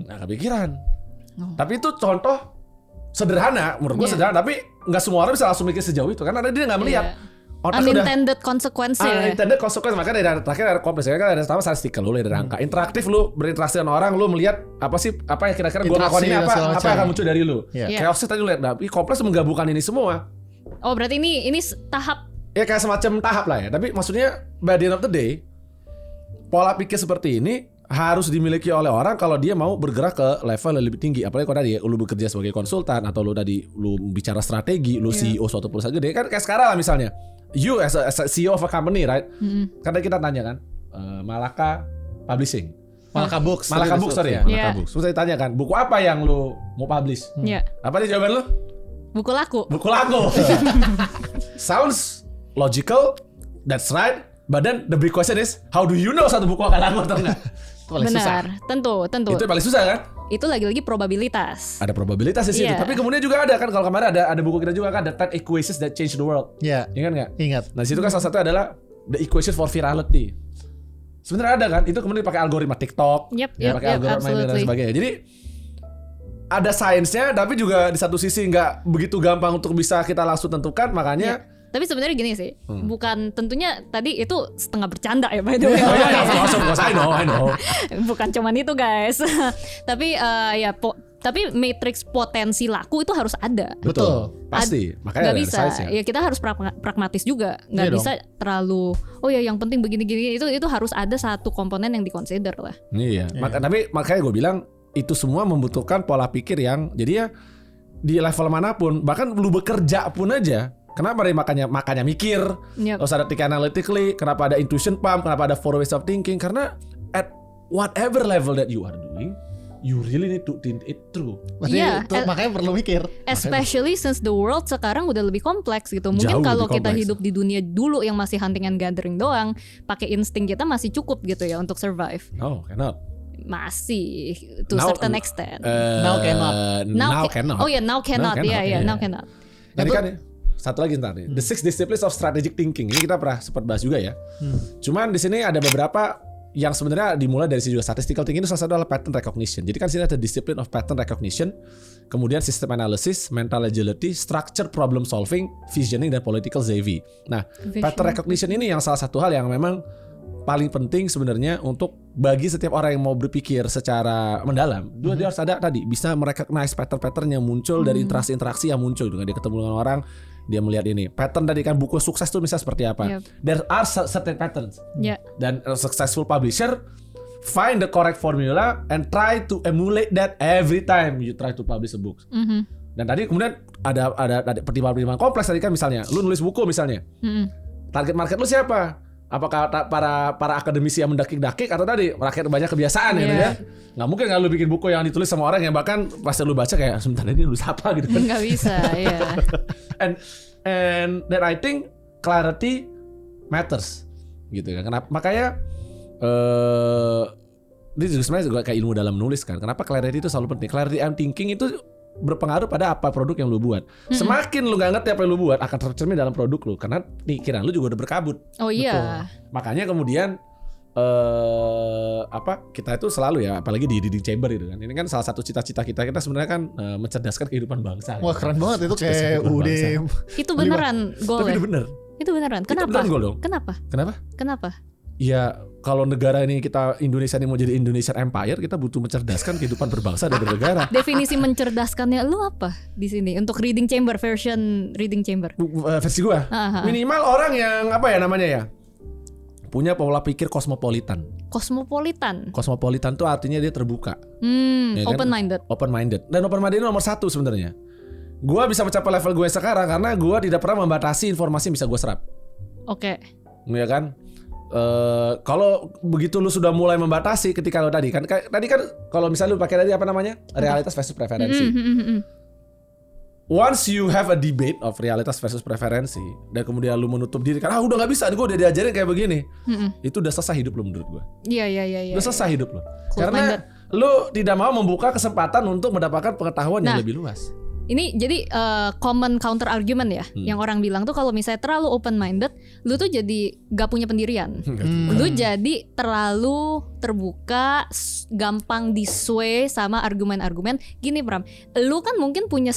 Nggak kepikiran. Tapi itu contoh sederhana, menurut gue sederhana. Tapi nggak semua orang bisa langsung mikir sejauh itu, karena dia nggak melihat. Unintended consequence ya. Unintended consequence, makanya dari terakhir ada kompleks kan, ada pertama statistikal lu dari angka. Interaktif lu berinteraksi dengan orang, lu melihat apa yang kira-kira gue lakukan ini apa yang akan muncul dari lu. Kayak Chaos tadi lu lihat, tapi kompleks menggabungkan ini semua. Oh berarti ini tahap. Ya kayak semacam tahap lah ya. Tapi maksudnya by the end of the day, pola pikir seperti ini harus dimiliki oleh orang kalau dia mau bergerak ke level yang lebih tinggi. Apalagi kalau tadi lu bekerja sebagai konsultan atau lu bicara strategi, lu CEO suatu perusahaan gede kan, kayak sekarang lah misalnya. You as a CEO of a company, right? Karena kita tanya kan, Malaka Publishing, Malaka Books, Malaka Books sorry ya, Malaka Books. Terus saya tanya kan, buku apa yang lu mau publish? Apa nih jawaban lu? Buku laku. Buku laku. Sounds logical, that's right. But then the big question is, how do you know satu buku akan laku atau enggak? Benar, tentu. Itu yang paling susah kan? Itu lagi-lagi probabilitas. Ada probabilitas di situ. Tapi kemudian juga ada kan, kalau kemarin ada buku kita juga kan, The 10 Equations That Change the World. Iya. Ingat nggak? Ingat. Nah di situ kan salah satu adalah The Equation for Virality. Sebenarnya ada kan? Itu kemudian pakai algoritma TikTok, pakai algoritma ini dan sebagainya. Jadi ada sainsnya, tapi juga di satu sisi nggak begitu gampang untuk bisa kita langsung tentukan, makanya. Tapi sebenarnya gini sih, bukan tentunya tadi itu setengah bercanda ya by the way. I know. Bukan cuman itu guys. Tapi tapi matriks potensi laku itu harus ada. Betul. Pasti. Makanya nggak bisa. Ya kita harus pragmatis juga. Nggak bisa terlalu. Oh ya yang penting begini-gini itu harus ada satu komponen yang diconsider lah. Iya. Tapi makanya gue bilang itu semua membutuhkan pola pikir yang jadi ya di level manapun, bahkan lu bekerja pun aja. Kenapa dia makanya mikir, harus ada think analytically, kenapa ada intuition pump, kenapa ada four ways of thinking, karena at whatever level that you are doing, you really need to think it through. Makanya perlu mikir. Especially since the world sekarang udah lebih kompleks gitu. Mungkin kalau kita hidup di dunia dulu yang masih hunting and gathering doang, pakai insting kita masih cukup gitu ya untuk survive. Oh, cannot. Masih to certain extent. Now cannot. Oh ya, now cannot. Now cannot. Jadi kan satu lagi ntar nih, The 6 Disciplines of Strategic Thinking. Ini kita pernah sempat bahas juga ya. Cuman di sini ada beberapa yang sebenarnya dimulai dari sisi juga statistical thinking, itu salah satu adalah pattern recognition. Jadi kan di sini ada discipline of pattern recognition, kemudian system analysis, mental agility, structure problem solving, visioning, dan political savvy. Nah, pattern recognition ini yang salah satu hal yang memang paling penting sebenarnya untuk bagi setiap orang yang mau berpikir secara mendalam. Dia harus ada tadi bisa merecognize pattern-pattern yang muncul dari interaksi-interaksi yang muncul dengan dia ketemu dengan orang, dia melihat ini pattern tadi kan, buku sukses tuh misalnya seperti apa. There are certain patterns. Dan a successful publisher find the correct formula and try to emulate that every time you try to publish a book. Dan tadi kemudian ada pertimbangan kompleks tadi kan, misalnya lu nulis buku misalnya. Target market lu siapa? Apakah para akademisi yang mendakik-dakik atau tadi rakyat banyak kebiasaan gitu ya? Nggak mungkin kan lu bikin buku yang ditulis sama orang yang bahkan pas lu baca kayak sebentar ini nulis apa gitu kan? Nggak bisa, ya. And then I think clarity matters gitu kan. Kenapa? Makanya ini juga sebenarnya juga kayak ilmu dalam menulis kan. Kenapa clarity itu selalu penting? Clarity and thinking itu berpengaruh pada apa produk yang lu buat. Semakin lu gak ngerti apa yang lu buat akan tercermin dalam produk lu, karena pikiran lu juga udah berkabut. Oh iya. Betul. Makanya kemudian kita itu selalu ya, apalagi di reading chamber gitu kan. Ini kan salah satu cita-cita kita sebenarnya kan mencerdaskan kehidupan bangsa. Wah keren banget itu kayak UDM. Itu beneran goal. Tapi itu bener. Itu beneran. Kenapa? Itu beneran goal dong. Kenapa? Ya kalau negara ini Indonesia ini mau jadi Indonesian Empire, kita butuh mencerdaskan kehidupan berbangsa dan bernegara. Definisi mencerdaskannya lu apa di sini untuk reading chamber version reading chamber? Versi gua. Minimal orang yang apa ya namanya ya? Punya pola pikir kosmopolitan. Kosmopolitan tuh artinya dia terbuka. Ya kan? Open minded. Dan open minded nomor 1 sebenarnya. Gua bisa mencapai level gue sekarang karena gua tidak pernah membatasi informasi yang bisa gua serap. Oke. Ya kan? Kalau begitu lu sudah mulai membatasi ketika lu tadi kan kalau misalnya lu pakai tadi apa namanya realitas versus preferensi, once you have a debate of realitas versus preferensi dan kemudian lu menutup diri kan udah nggak bisa, gue udah diajarin kayak begini, itu udah selesai hidup lu menurut gue. Iya. Udah selesai hidup lu. Karena lu tidak mau membuka kesempatan untuk mendapatkan pengetahuan yang lebih luas. Ini jadi common counter argument ya, yang orang bilang tuh kalau misalnya terlalu open minded, lu tuh jadi gak punya pendirian. Lu jadi terlalu terbuka, gampang disway sama argumen-argumen. Gini Pram, lu kan mungkin punya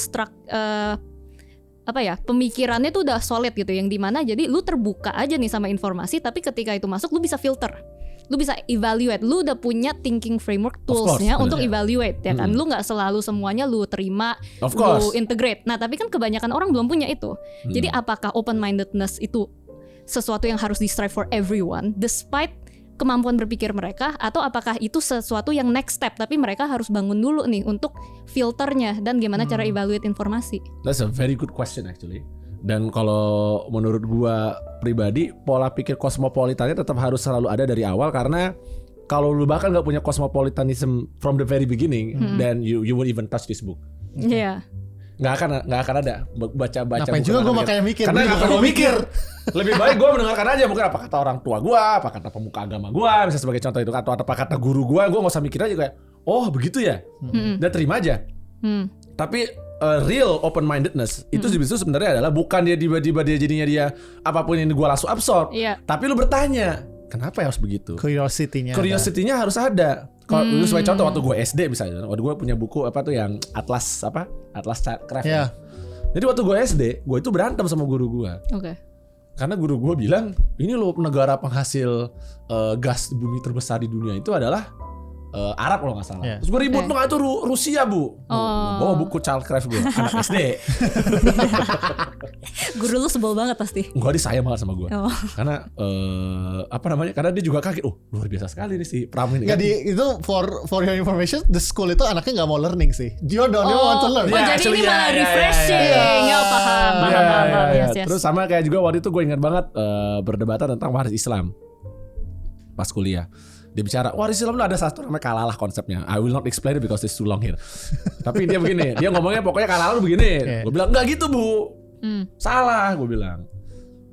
pemikirannya tuh udah solid gitu, yang dimana jadi lu terbuka aja nih sama informasi, tapi ketika itu masuk lu bisa filter. Lu bisa evaluate, lu udah punya thinking framework toolsnya untuk evaluate ya kan. Lu nggak selalu semuanya lu terima, lu integrate. Nah tapi kan kebanyakan orang belum punya itu. Jadi apakah open mindedness itu sesuatu yang harus di-strive for everyone despite kemampuan berpikir mereka, atau apakah itu sesuatu yang next step tapi mereka harus bangun dulu nih untuk filternya dan gimana cara evaluate informasi. That's a very good question actually. Dan kalau menurut gua pribadi, pola pikir kosmopolitannya tetap harus selalu ada dari awal, karena kalau lu bahkan nggak punya cosmopolitanism from the very beginning, then you won't even touch this book. Iya. Nggak akan ada baca. Ngapain juga gue makanya mikir. Karena nggak perlu mikir. Lebih baik gue mendengarkan aja, mungkin apa kata orang tua gue, apa kata pemuka agama gue, misalnya sebagai contoh itu, atau apa kata guru gue nggak usah mikir aja kayak, oh begitu ya, dan terima aja. Tapi real open mindedness itu sebenarnya adalah bukan dia tiba-tiba dia jadinya dia apapun yang gue langsung absorb, tapi lu bertanya kenapa ya harus begitu. Curiosity-nya harus ada. Kalau lu sebagai contoh waktu gue SD misalnya, waktu gue punya buku apa tuh yang Atlas Childcraft. Jadi waktu gue SD, gue itu berantem sama guru gue. Karena guru gue bilang, ini loh negara penghasil gas bumi terbesar di dunia itu adalah Arab kalau nggak salah. Terus gue ribut dong, itu Rusia bu. Bawa buku Childcraft gue, anak SD. Guru lu sebel banget pasti. Gue disayang banget sama gue. Karena karena dia juga kaget. Luar biasa sekali nih si Pram ini. Jadi itu for your information, the school itu anaknya nggak mau learning sih. Dia want to learn. Jadi ini malah refreshing. Paham. Terus sama kayak juga waktu itu gue ingat banget berdebatan tentang waris Islam pas kuliah. Dia bicara, waris Islam itu ada satu namanya kalalah konsepnya. I will not explain it because it's too long here. Tapi dia begini, dia ngomongnya pokoknya kalalah tuh begini. Gue bilang enggak gitu bu, salah. Gue bilang,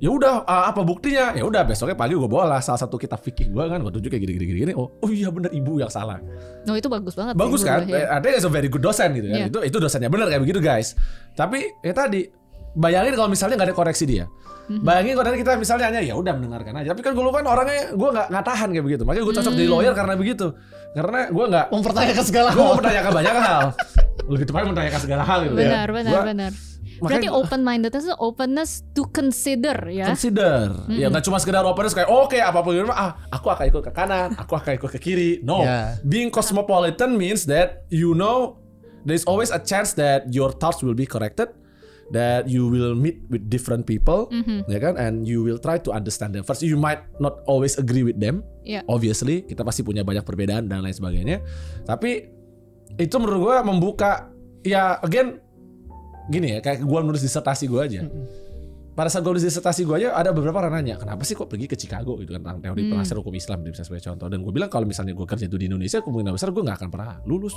ya udah apa buktinya? Ya udah besoknya pagi gue bawa lah salah satu kitab fikih gue kan, gue tunjuk kayak gini. Oh iya benar, ibu yang salah. No itu bagus banget. Bagus kan? Ada yang very good dosen gitu kan. Itu dosennya benar kayak begitu guys. Tapi ya tadi bayangin kalau misalnya nggak ada koreksi dia. Bayangin kalau kita misalnya hanya ya udah mendengarkan aja. Tapi kan gue kan orangnya gue nggak tahan kayak begitu. Makanya gue cocok jadi lawyer karena begitu. Karena gue nggak mempertanyakan segala hal. Gue mempertanyakan banyak hal. Lebih tepatnya mempertanyakan segala hal gitu. Benar. Berarti open mindedness itu openness to consider ya. Ya nggak cuma sekedar openness kayak oke, apapun itu aku akan ikut ke kanan, aku akan ikut ke kiri. No. Being cosmopolitan means that you know there's always a chance that your thoughts will be corrected. That you will meet with different people, ya kan, and you will try to understand them. First, you might not always agree with them. Obviously, kita pasti punya banyak perbedaan dan lain sebagainya. Tapi itu menurut gue membuka, ya again, gini ya, kayak gue menulis disertasi gue aja. Pada saat gue nulis disertasi gue aja, ada beberapa orang nanya, kenapa sih kok pergi ke Chicago gitu kan, tentang teori penafsiran hukum Islam, bisa sebagai contoh. Dan gue bilang kalau misalnya gue kerja itu di Indonesia, kemungkinan besar gue nggak akan pernah lulus.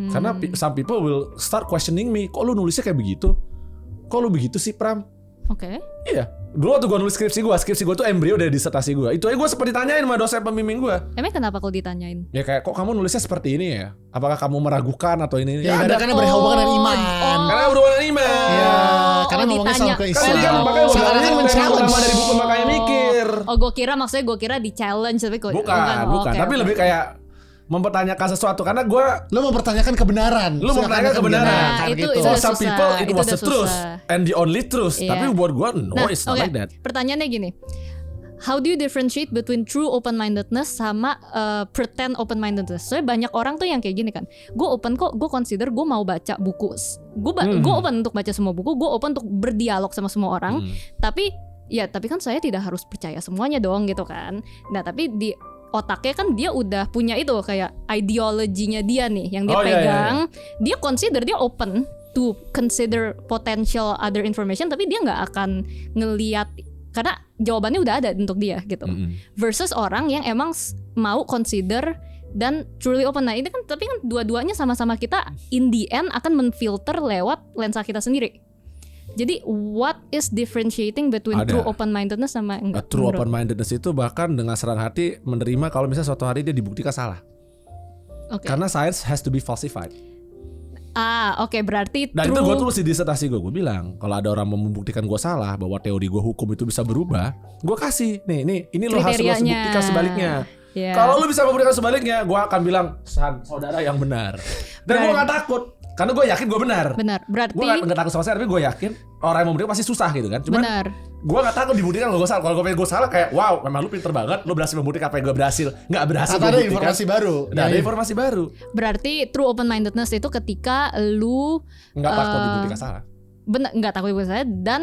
Karena some people will start questioning me, kok lu nulisnya kayak begitu? Kok lu begitu sih Pram? Iya. Dulu waktu gue nulis skripsi gue tuh embrio dari disertasi gue. Itu aja gue sempat ditanyain sama dosen pembimbing gue. Emang kenapa kalau ditanyain? Ya kayak kok kamu nulisnya seperti ini ya? Apakah kamu meragukan atau ini? Ya ada karena berhubungan dengan iman. Karena berhubungan dengan iman. Iya. Karena ngomongnya soal keislaman. Kan makanya sekarang men-challenge dari buku makanya mikir. Gue kira di challenge tapi kok bukan. Tapi lebih kayak mempertanyakan sesuatu karena lu mempertanyakan kebenaran. Nah, itu For some people it was the truth and the only truth. Tapi buat gue it's not like that. Pertanyaannya gini. How do you differentiate between true open-mindedness sama pretend open-mindedness? Soalnya banyak orang tuh yang kayak gini kan. Gue open kok, gue consider gue mau baca buku. Gue open untuk baca semua buku. Gue open untuk berdialog sama semua orang. Tapi kan saya tidak harus percaya semuanya dong gitu kan. Nah tapi di otaknya kan dia udah punya itu kayak ideologinya dia nih yang dia pegang. Dia consider, dia open to consider potential other information, tapi dia nggak akan ngelihat karena jawabannya udah ada untuk dia gitu. Versus orang yang emang mau consider dan truly open. Nah ini kan tapi kan dua-duanya sama-sama kita in the end akan menfilter lewat lensa kita sendiri. Jadi what is differentiating between true open-mindedness sama enggak? True open-mindedness itu bahkan dengan senang hati menerima kalau misalnya suatu hari dia dibuktikan salah. Karena science has to be falsified. Berarti dan itu gue tulis di disertasi gue bilang kalau ada orang membuktikan gue salah bahwa teori gue hukum itu bisa berubah, gue kasih ini lo harus buktikan sebaliknya. Kalau lo bisa membuktikan sebaliknya, gue akan bilang saudara yang benar. Dan gue gak takut karena gue yakin gue benar. Berarti gue gak takut sama saya, tapi gue yakin orang yang membuktikan pasti susah gitu kan. Cuman gue gak takut dibuktikan kalau gue salah. Kalau gue salah kayak wow, memang lu pinter banget, lu berhasil membuktikan apa yang gue berhasil. Gak berhasil ada informasi baru. Ada informasi baru. Berarti true open-mindedness itu ketika lu gak takut dibuktikan salah. Gak takut dibuktikan salah dan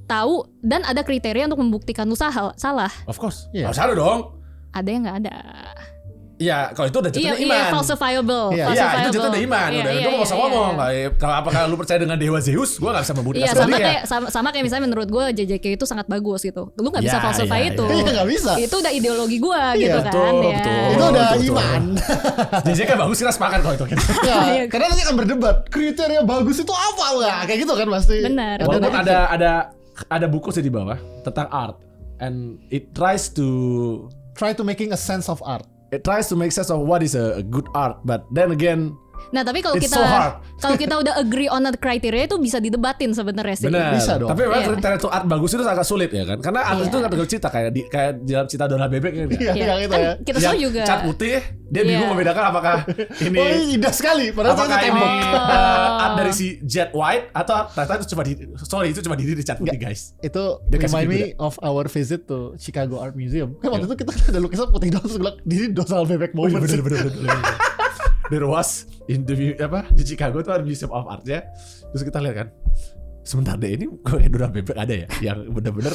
tahu dan ada kriteria untuk membuktikan lu salah. Of course. Harus ada dong. Ada yang gak ada. Iya, kalau itu udah jatuhnya iman. Iya, falsifiable. Iya, itu jatuhnya udah iman. Udah, gue gak usah ngomong. Kalau apakah lu percaya dengan Dewa Zeus, gue gak bisa membuktikan sebaliknya. Sama kayak misalnya menurut gue JJK itu sangat bagus gitu. Lu gak bisa falsify itu. Iya, gak bisa. Itu udah ideologi gue gitu kan. Betul. Itu udah iman. JJK bagus, kita sepakat kalau itu. Karena nanti akan berdebat. Kriteria bagus itu apa lah? Kayak gitu kan pasti. Benar. Walaupun ada buku sih di bawah tentang art. And it tries to making a sense of art. It tries to make sense of what is a good art, but then again, nah tapi kalau kita udah agree on the criteria itu bisa didebatin sebenarnya sih. Bener. Bisa dong. Tapi memang kriteria itu art bagus itu agak sulit ya kan, karena art itu nggak cerita kayak dalam cerita Donald Bebek kan. Gitu ya. Kita semua juga. Cat putih, dia bingung membedakan apakah ini. Indah sekali. Padahal apakah itu ini art dari si Jet White atau ternyata itu cuma diri di cat putih guys. Itu remind me of our visit to Chicago Art Museum. Kan waktu itu kita ada lukisan putih doang terus bilang diri Donald Bebek mau bener. There was in the di Chicago tuh ada Museum of Art ya. Terus kita lihat kan, sebentar deh ini kayak Donald Bebek ada ya yang benar-benar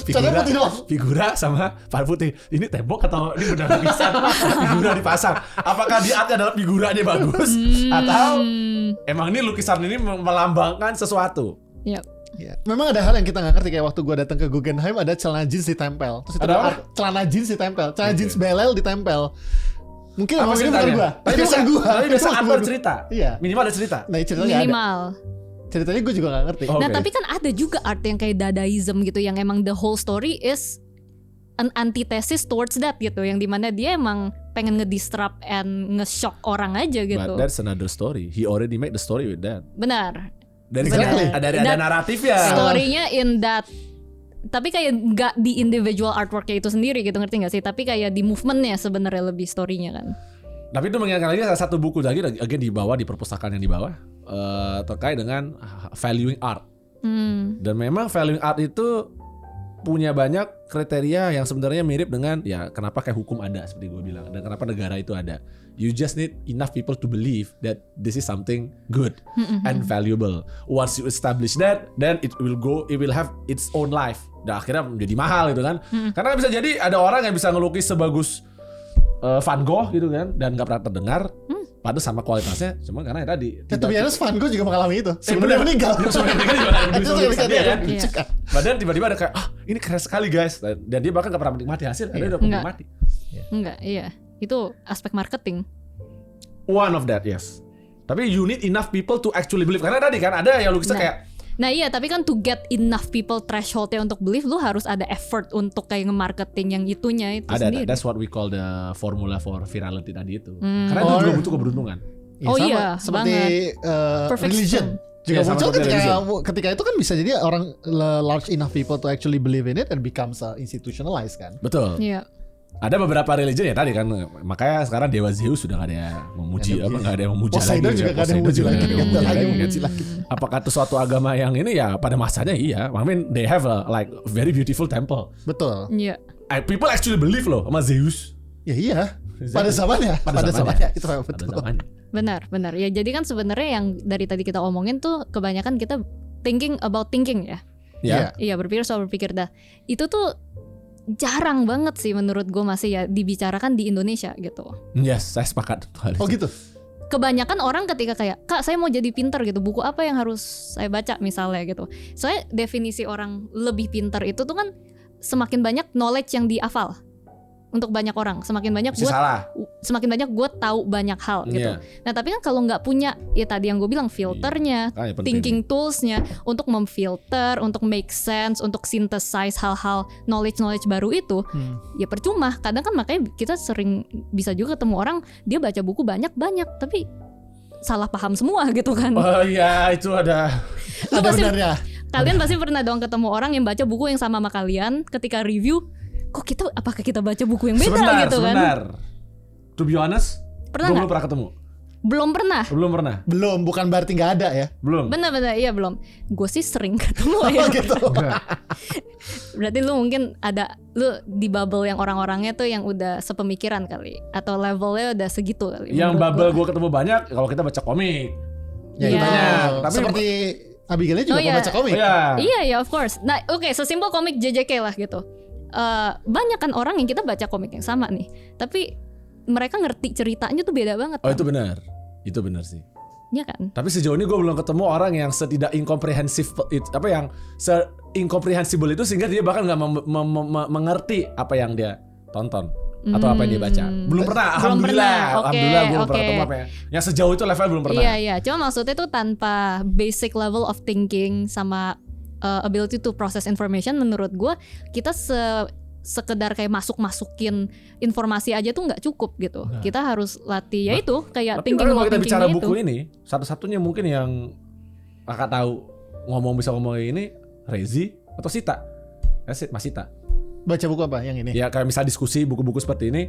figura sama Pak Putih. Ini tembok atau ini benar lukisan figura dipasang? Apakah di artnya adalah figuranya bagus atau emang ini lukisan ini melambangkan sesuatu? Yep. Ya. Memang ada hal yang kita nggak ngerti kayak waktu gue datang ke Guggenheim ada celana jeans ditempel. Terus ada celana jeans ditempel, celana jeans belel ditempel. Mungkin apa ini bukan gua. Tapi biasa ada cerita. Iya. Minimal ada cerita. Nah, ceritanya minimal. Ceritanya gue juga gak ngerti. Nah, tapi kan ada juga art yang kayak Dadaism gitu yang emang the whole story is an antithesis towards that gitu, yang dimana dia emang pengen ngedisrupt and nge-shock orang aja gitu. But that's another story. He already made the story with that. Benar. Dari ada naratif ya. Story-nya in that, tapi kayak nggak di individual artworknya itu sendiri gitu, ngerti nggak sih? Tapi kayak di movementnya sebenarnya lebih storynya kan. Tapi itu mengingatkan lagi salah satu buku lagi again di bawah, di perpustakaan yang di bawah terkait dengan valuing art. Dan memang valuing art itu punya banyak kriteria yang sebenarnya mirip dengan ya kenapa kayak hukum ada seperti gue bilang, dan kenapa negara itu ada. You just need enough people to believe that this is something good and valuable. Once you establish that, then it will have its own life. Dan akhirnya menjadi mahal gitu kan. Karena bisa jadi ada orang yang bisa ngelukis sebagus Van Gogh gitu kan, dan gak pernah terdengar. Padahal sama kualitasnya, cuma karena ya tadi. Tapi Van Gogh juga mengalami itu. Sebelum meninggal. Sebelum meninggal juga ada tulisannya kan. Badan tiba-tiba ada kayak, ini keren sekali guys. Dan dia bahkan gak pernah menikmati hasil, dia udah menikmati. Enggak, iya. Itu aspek marketing. One of that, yes. Tapi you need enough people to actually believe. Karena tadi kan ada yang lukisnya kayak, nah iya, tapi kan to get enough people thresholdnya untuk believe, lu harus ada effort untuk kayak nge-marketing yang itunya itu sendiri. That's what we call the formula for virality tadi itu. Karena itu juga butuh keberuntungan. Iya, seperti religion. Juga muncul ketika itu kan bisa jadi orang large enough people to actually believe in it and becomes institutionalized kan. Betul. Iya. Ada beberapa religion ya tadi kan, makanya sekarang Dewa Zeus sudah gak ada yang memuji, nggak ada yang memuja lagi. Juga gak ada yang memuji lagi. Apakah itu suatu agama yang ini ya pada masanya iya. I mean they have a like very beautiful temple. Betul. Iya. People actually believe loh sama Zeus. Ya iya. Pada zamannya. Itu betul. Benar. Ya jadi kan sebenarnya yang dari tadi kita omongin tuh kebanyakan kita thinking about thinking ya. Iya, berpikir soal berpikir dah. Itu tuh jarang banget sih menurut gue masih ya dibicarakan di Indonesia gitu. Yes, saya sepakat. Oh gitu. Kebanyakan orang ketika kayak, Kak saya mau jadi pinter gitu, buku apa yang harus saya baca misalnya gitu. Soalnya definisi orang lebih pinter itu tuh kan semakin banyak knowledge yang dihafal. untuk banyak orang. Semakin banyak gue tahu banyak hal gitu. Nah tapi kan kalau nggak punya ya tadi yang gue bilang filternya, thinking toolsnya untuk memfilter, untuk make sense, untuk synthesize hal-hal knowledge baru itu, ya percuma. Kadang kan makanya kita sering bisa juga ketemu orang dia baca buku banyak tapi salah paham semua gitu kan. Oh iya itu ada benarnya. Kalian pasti pernah dong ketemu orang yang baca buku yang sama kalian, ketika review kok apakah kita baca buku yang beda gitu kan? Sebentar. To be honest, gue belum pernah ketemu. Belum pernah. Belum, bukan berarti nggak ada ya. Belum. Benar, iya belum. Gue sih sering ketemu ya. Gitu. Berarti lu mungkin lu di bubble yang orang-orangnya tuh yang udah sepemikiran kali, atau levelnya udah segitu kali. Yang bubble gue ketemu banyak kalau kita baca komik. Ya banyak. Tapi seperti Abigailnya juga baca komik. Iya, of course. Nah, oke, sesimpel komik JJK lah gitu. Banyak kan orang yang kita baca komik yang sama nih, tapi mereka ngerti ceritanya tuh beda banget. Oh kan? Itu benar sih. Iya kan. Tapi sejauh ini gue belum ketemu orang yang setidak incomprehensive yang se-incomprehensible itu sehingga dia bahkan nggak mengerti apa yang dia tonton atau apa yang dia baca. Belum pernah. Alhamdulillah gue belum pernah ketemu apa ya. Yang sejauh itu level belum pernah. Iya. Cuma maksudnya tuh tanpa basic level of thinking sama ability to process information, menurut gue kita sekedar kayak masukin informasi aja tuh nggak cukup gitu. Nah. Kita harus latih yaitu kayak thinking about kalau kita bicara buku itu. Ini satu-satunya mungkin yang kakak tahu bisa ngomong ini Rezi atau Sita. Mas Sita. Baca buku apa yang ini? Ya kayak misal diskusi buku-buku seperti ini.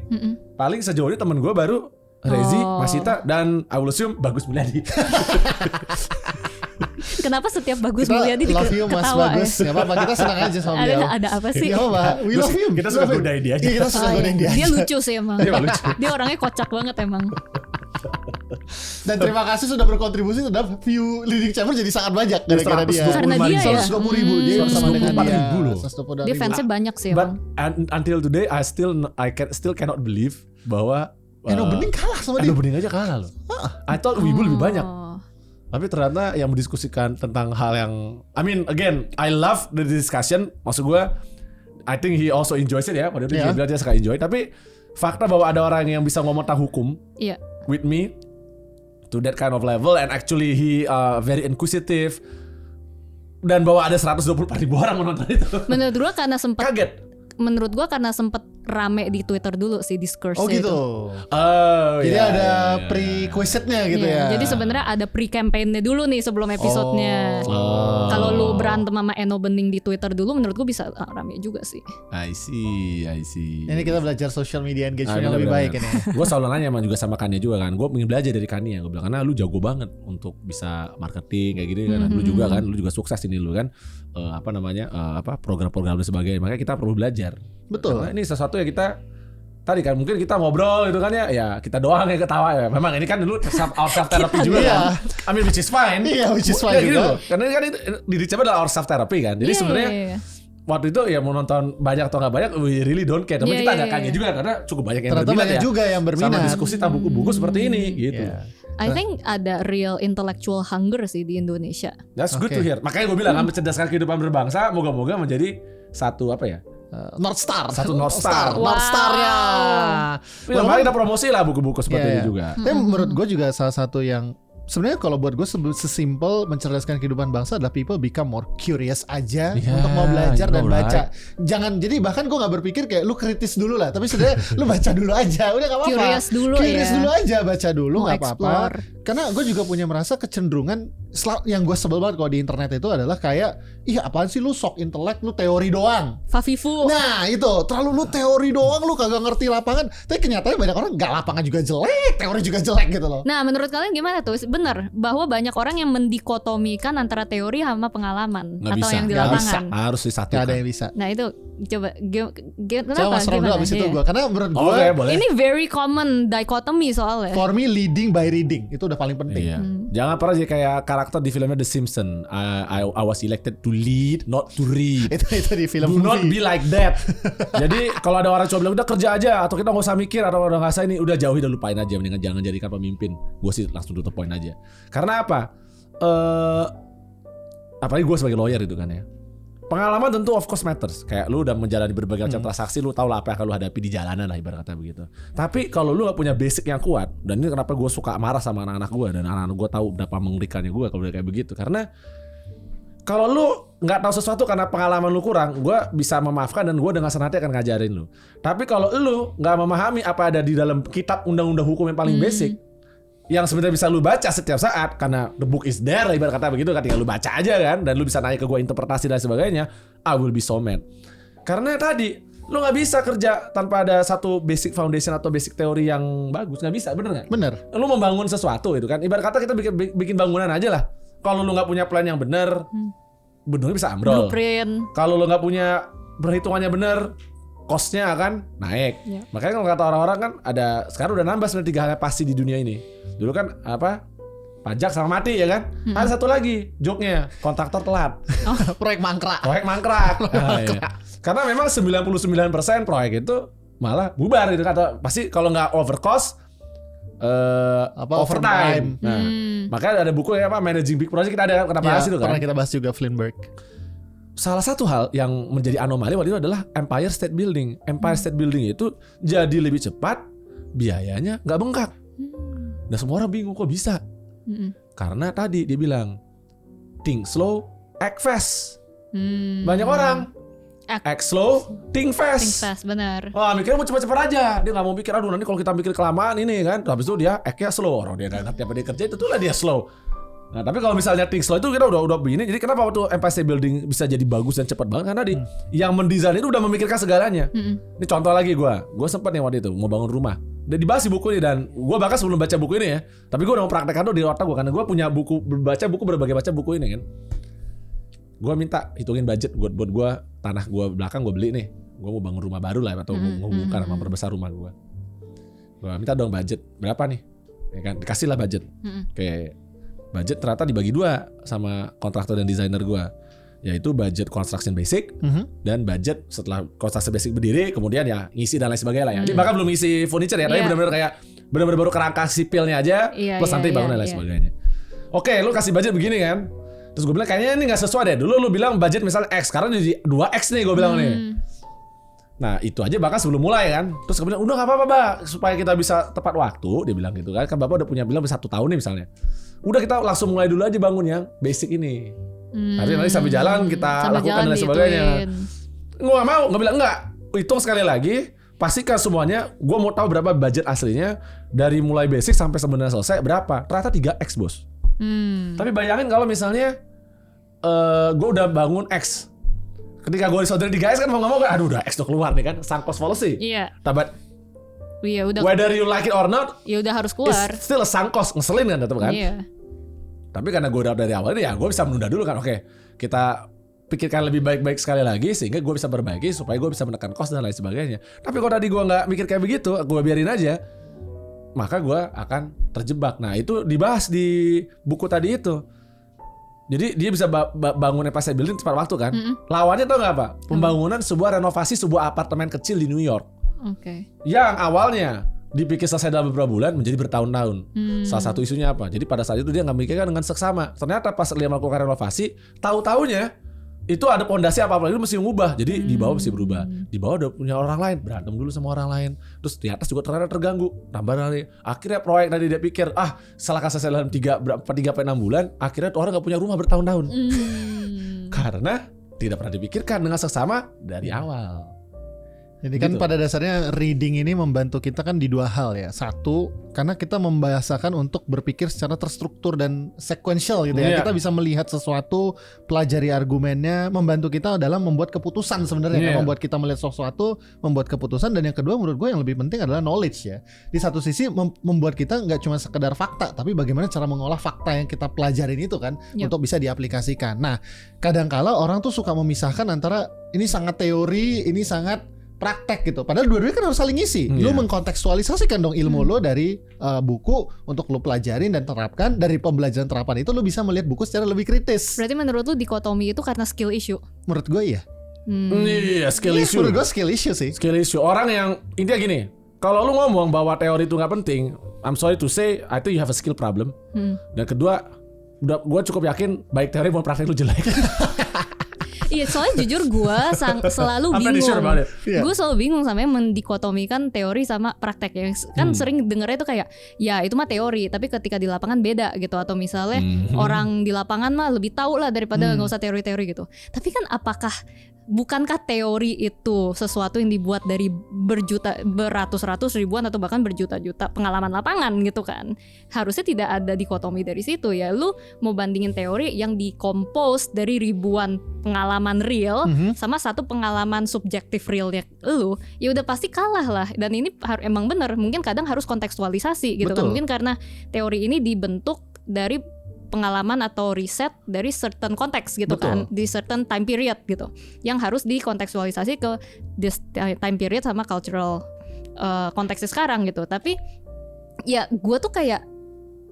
Paling sejauh ini temen gue baru Rezi, Mas Sita, dan I will assume Bagus Mulyadi. Kenapa setiap Bagus Mulyadi love you Mas Bagus ya? Gak apa-apa, kita senang aja sama beliau. Ada apa sih? Gak apa-apa, we love him. Kita suka godain dia aja. Kita suka godain dia aja. Dia lucu sih emang. Dia orangnya kocak banget emang. Dan terima kasih sudah berkontribusi terhadap view Leading Chamber jadi sangat banyak gara-gara dia. Karena dia ya 120.000 dia sama dengan dia. Dia fansnya banyak sih emang. But until today I still cannot believe bahwa Eno Bening kalah sama dia. Eno Bening aja kalah loh. I thought Wibu lebih banyak. Tapi ternyata yang mendiskusikan tentang hal yang again, I love the discussion. Maksud gue I think he also enjoys it ya. Padahal dia bilang dia suka enjoy. Tapi fakta bahwa ada orang yang bisa ngomong tentang hukum with me to that kind of level, and actually he very inquisitive, dan bahwa ada 124.000 orang menonton itu. Menurut gue karena sempat kaget. Menurut gue karena sempat rame di Twitter dulu sih discourse gitu. itu. Jadi ada pre-quiznya gitu ya. Jadi sebenarnya ada pre-campaignnya dulu nih sebelum episodenya. Kalau lu berantem sama Eno Bening di Twitter dulu, menurut gue bisa rame juga sih. I see. Ini kita belajar social media engagement yang lebih baik ini. Gue selalu nanya juga sama Kania juga kan. Gue ingin belajar dari Kania. Gue bilang karena lu jago banget untuk bisa marketing kayak gini kan. Lu juga kan, lu juga sukses ini lu kan. Program-program dan sebagainya. Makanya kita perlu belajar. Betul. Karena ini sesuatu yang kita tadi kan mungkin kita ngobrol gitu kan ya kita doang yang ketawa ya. Memang ini kan dulu self therapy juga kan. Which is fine. Iya, which is fine juga. Karena kan diri coba adalah our self therapy kan. Jadi sebenarnya waktu itu ya mau nonton banyak atau nggak banyak, we really don't care. Tapi kita agak kaget juga karena cukup banyak yang berminat banyak juga yang berminat sama diskusi tentang buku-buku seperti ini gitu. I think ada real intellectual hunger sih di Indonesia. That's good to hear. Makanya gue bilang mencerdaskan kehidupan berbangsa, moga-moga menjadi satu North Star. Satu North Star. North Star-nya. Makanya kita promosi lah buku-buku seperti ini juga. Tapi menurut gue juga salah satu yang sebenarnya kalau buat gue sesimpel mencerdaskan kehidupan bangsa adalah people become more curious aja untuk mau belajar dan baca. Jangan, jadi bahkan gue nggak berpikir kayak lu kritis dulu lah, tapi sebenarnya lu baca dulu aja, udah nggak apa-apa. Curious dulu aja, baca dulu nggak apa-apa. Karena gue juga punya merasa kecenderungan yang gue sebel banget kalau di internet itu adalah kayak apaan sih lu sok intelek, lu teori doang. Fafifu. Nah itu terlalu lu teori doang, lu kagak ngerti lapangan. Tapi kenyataannya banyak orang nggak, lapangan juga jelek, teori juga jelek gitu loh. Nah menurut kalian gimana tuh? Bener bahwa banyak orang yang mendikotomikan antara teori sama pengalaman nggak atau bisa, yang di lapangan. Harus disatukan. Gak ada yang bisa. Nah itu coba Coba Mas Rondo abis itu gue, karena menurut gue ini very common dichotomy soalnya. For me leading by reading itu udah paling penting. Jangan pernah jadi kayak karakter di filmnya The Simpsons. I was elected to lead, not to read. itu di film. Do not be like that. Jadi kalau ada orang coba bilang udah kerja aja, atau kita nggak usah mikir, atau udah nggak usah ini, udah jauhi, udah lupain aja, mendingan jangan jadikan pemimpin. Gue sih langsung tutup poin aja. Karena apa? Apalagi gue sebagai lawyer itu kan ya. Pengalaman tentu of course matters. Kayak lu udah menjalani berbagai macam transaksi, lu tau lah apa yang akan lu hadapi di jalanan lah ibarat kata begitu. Tapi kalau lu gak punya basic yang kuat, dan ini kenapa gue suka marah sama anak-anak gue, dan anak-anak gue tahu berapa mengerikannya gue kalau udah kayak begitu. Karena kalau lu nggak tahu sesuatu karena pengalaman lu kurang, gue bisa memaafkan dan gue dengan senang hati akan ngajarin lu. Tapi kalau lu nggak memahami apa ada di dalam kitab undang-undang hukum yang paling basic, yang sebenarnya bisa lu baca setiap saat karena the book is there ibarat kata begitu kan, tinggal lu baca aja kan, dan lu bisa nanya ke gue interpretasi dan sebagainya, I will be so mad. Karena tadi lu nggak bisa kerja tanpa ada satu basic foundation atau basic teori yang bagus, nggak bisa, bener nggak? Bener. Lu membangun sesuatu itu kan, ibarat kata kita bikin bangunan aja lah. Kalau lu nggak punya plan yang bener, bentuknya bisa ambrol. Blueprint. Kalau lu nggak punya perhitungannya bener, cost-nya akan naik. Ya. Makanya kalau kata orang-orang kan ada sekarang udah nambah sebenarnya 3 hal yang pasti di dunia ini. Dulu kan apa? Pajak sama mati ya kan? Ada satu lagi joke-nya, kontraktor telat. Proyek mangkrak. Proyek mangkrak. Nah, iya. Karena memang 99% proyek itu malah bubar gitu kata. Pasti kalau nggak overcost overtime. Nah, makanya ada buku ya apa Managing Big Project, kita ada pernah bahas itu kan. Pernah kita bahas juga Flinberg. Salah satu hal yang menjadi anomali waktu itu adalah Empire State Building. Empire State Building itu jadi lebih cepat, biayanya nggak bengkak. Nah semua orang bingung kok bisa. Karena tadi dia bilang think slow, act fast. Banyak orang act slow, think fast. Think fast, benar. Wah mikirnya mau cepet-cepet aja. Dia gak mau mikir aduh nanti kalau kita mikir kelamaan ini kan. Habis itu dia act-nya slow. Orang dia gak ngerti apa dia kerja, itu lah dia slow. Nah tapi kalau misalnya think slow itu kita udah begini. Jadi kenapa waktu Empire State Building bisa jadi bagus dan cepat banget? Karena yang mendesain itu udah memikirkan segalanya. Ini contoh lagi gue sempat nih waktu itu mau bangun rumah. Udah dibahas di buku ini, dan gue bahkan sebelum baca buku ini ya, tapi gue udah mau praktekkan tuh di otak gue karena gue punya berbagai baca buku ini kan. Gue minta hitungin budget buat gue, tanah gue belakang gue beli nih, gue mau bangun rumah baru lah atau mau buka memperbesar rumah gue. Gue minta dong budget berapa nih, ya kan dikasih lah budget. Kayak budget ternyata dibagi 2 sama kontraktor dan desainer gue, yaitu budget construction basic dan budget setelah construction basic berdiri kemudian ya ngisi dan lain sebagainya lah ya. Dia bahkan belum ngisi furniture ya, tapi benar-benar kayak benar-benar baru kerangka sipilnya aja plus nanti bangunan dan lain sebagainya. Oke, lu kasih budget begini kan. Terus gue bilang kayaknya ini gak sesuai deh. Dulu lu bilang budget misalnya X, sekarang jadi 2X nih gue bilang nih. Nah itu aja bahkan sebelum mulai kan. Terus kemudian udah gak apa-apa Mbak, supaya kita bisa tepat waktu. Dia bilang gitu kan. Kan Bapak udah punya bilang 1 tahun nih misalnya. Udah kita langsung mulai dulu aja bangun yang basic ini. Nanti sambil jalan kita lakukan dan lain sebagainya. Gue gak mau, gak bilang enggak. Hitung sekali lagi, pastikan semuanya. Gue mau tahu berapa budget aslinya dari mulai basic sampai sebenarnya selesai berapa. Ternyata 3X bos. Tapi bayangin kalau misalnya gue udah bangun X, ketika gue disodori 3X kan mau gak mau kan, aduh udah X udah keluar nih kan, sunk cost fallacy. Iya. But udah. Whether you like it or not, ya udah harus keluar. It's still a sunk cost, ngeselin kan tetap kan. Iya. Tapi karena gue udah dari awal ya gue bisa menunda dulu kan. Oke, kita pikirkan lebih baik-baik sekali lagi sehingga gue bisa perbaiki supaya gue bisa menekan cost dan lain sebagainya. Tapi kalau tadi gue nggak mikir kayak begitu, gue biarin aja, maka gue akan terjebak. Nah itu dibahas di buku tadi itu. Jadi dia bisa bangun Empire State Building tepat waktu kan. Lawannya tau gak apa? Pembangunan sebuah renovasi sebuah apartemen kecil di New York. Yang awalnya dipikir selesai dalam beberapa bulan menjadi bertahun-tahun. Salah satu isunya apa? Jadi pada saat itu dia gak mikirkan dengan seksama. Ternyata pas dia melakukan renovasi, tahu-taunya itu ada pondasi apa-apa itu mesti mengubah. Jadi di bawah mesti berubah. Di bawah udah punya orang lain, berantem dulu sama orang lain. Terus di atas juga ternyata terganggu. Tambah lagi. Akhirnya proyek tadi dia pikir, selesai dalam 3-6 bulan. Akhirnya tuh orang gak punya rumah bertahun-tahun. Karena tidak pernah dipikirkan dengan seksama dari awal. Jadi kan pada dasarnya reading ini membantu kita kan di 2 hal ya. Satu, karena kita membiasakan untuk berpikir secara terstruktur dan sequential gitu ya. Kita bisa melihat sesuatu, pelajari argumennya, membantu kita dalam membuat keputusan sebenarnya. Membuat kita melihat sesuatu, membuat keputusan. Dan yang kedua menurut gue yang lebih penting adalah knowledge ya. Di satu sisi membuat kita nggak cuma sekedar fakta, tapi bagaimana cara mengolah fakta yang kita pelajarin itu kan untuk bisa diaplikasikan. Nah, kadangkala orang tuh suka memisahkan antara ini sangat teori, ini sangat praktek gitu. Padahal dua-duanya kan harus saling ngisi. Lu mengkontekstualisasikan dong ilmu lo dari buku untuk lo pelajarin dan terapkan. Dari pembelajaran terapan itu lo bisa melihat buku secara lebih kritis. Berarti menurut lu dikotomi itu karena skill issue? Menurut gue iya. Iya, skill issue. Menurut gue skill issue sih. Skill issue. Orang yang intinya gini, kalau lu ngomong bahwa teori itu gak penting, I'm sorry to say, I think you have a skill problem. Dan kedua, gue cukup yakin baik teori maupun praktek lu jelek. Iya, soalnya jujur gue selalu I'm pretty bingung. sure about it. Yeah. Gue selalu bingung sama yang mendikotomikan teori sama praktek ya. Kan sering dengernya itu kayak ya itu mah teori, tapi ketika di lapangan beda gitu. Atau misalnya orang di lapangan mah lebih tahu lah daripada nggak usah teori-teori gitu. Tapi kan bukankah teori itu sesuatu yang dibuat dari beratus-ratus ribuan atau bahkan berjuta-juta pengalaman lapangan gitu kan? Harusnya tidak ada dikotomi dari situ ya. Lu mau bandingin teori yang dikompos dari ribuan pengalaman real sama satu pengalaman subjektif realnya lu, ya udah pasti kalah lah. Dan ini emang bener, mungkin kadang harus kontekstualisasi gitu kan. Mungkin karena teori ini dibentuk dari pengalaman atau riset dari certain konteks gitu kan, di certain time period gitu, yang harus dikontekstualisasi ke this time period sama cultural konteksnya sekarang gitu. Tapi ya gue tuh kayak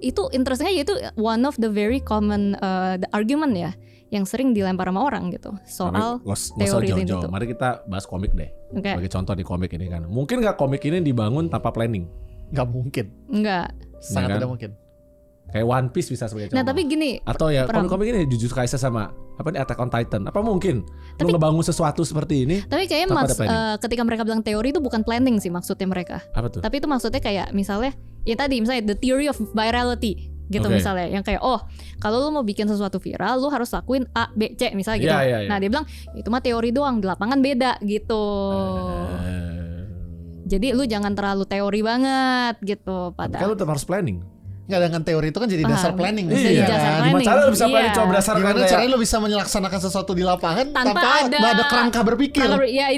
itu interestingnya yaitu one of the very common the argument ya yang sering dilempar sama orang gitu soal teori itu. Mari kita bahas komik deh. Sebagai contoh di komik ini kan, mungkin nggak komik ini dibangun tanpa planning? Nggak mungkin. Nggak. Sangat tidak mungkin. Kayak One Piece bisa sebagai contoh. Nah tapi gini, atau ya komik-komik ini Jujutsu Kaisen sama apa nih Attack on Titan. Apa mungkin lu ngebangun sesuatu seperti ini? Tapi kayaknya ketika mereka bilang teori itu bukan planning sih maksudnya mereka. Apa tuh? Tapi itu maksudnya kayak misalnya ya tadi misalnya the theory of virality gitu misalnya, yang kayak kalau lu mau bikin sesuatu viral lu harus lakuin A, B, C misalnya gitu. Nah dia bilang itu mah teori doang, di lapangan beda gitu. Jadi lu jangan terlalu teori banget gitu. Padahal kan lu tetap harus planning. Nggak, dengan teori itu kan jadi dasar planning. Iya. Gimana cara lu bisa planning coba berdasarkan gimana caranya lu bisa melaksanakan sesuatu di lapangan tanpa ada kerangka berpikir. Iya,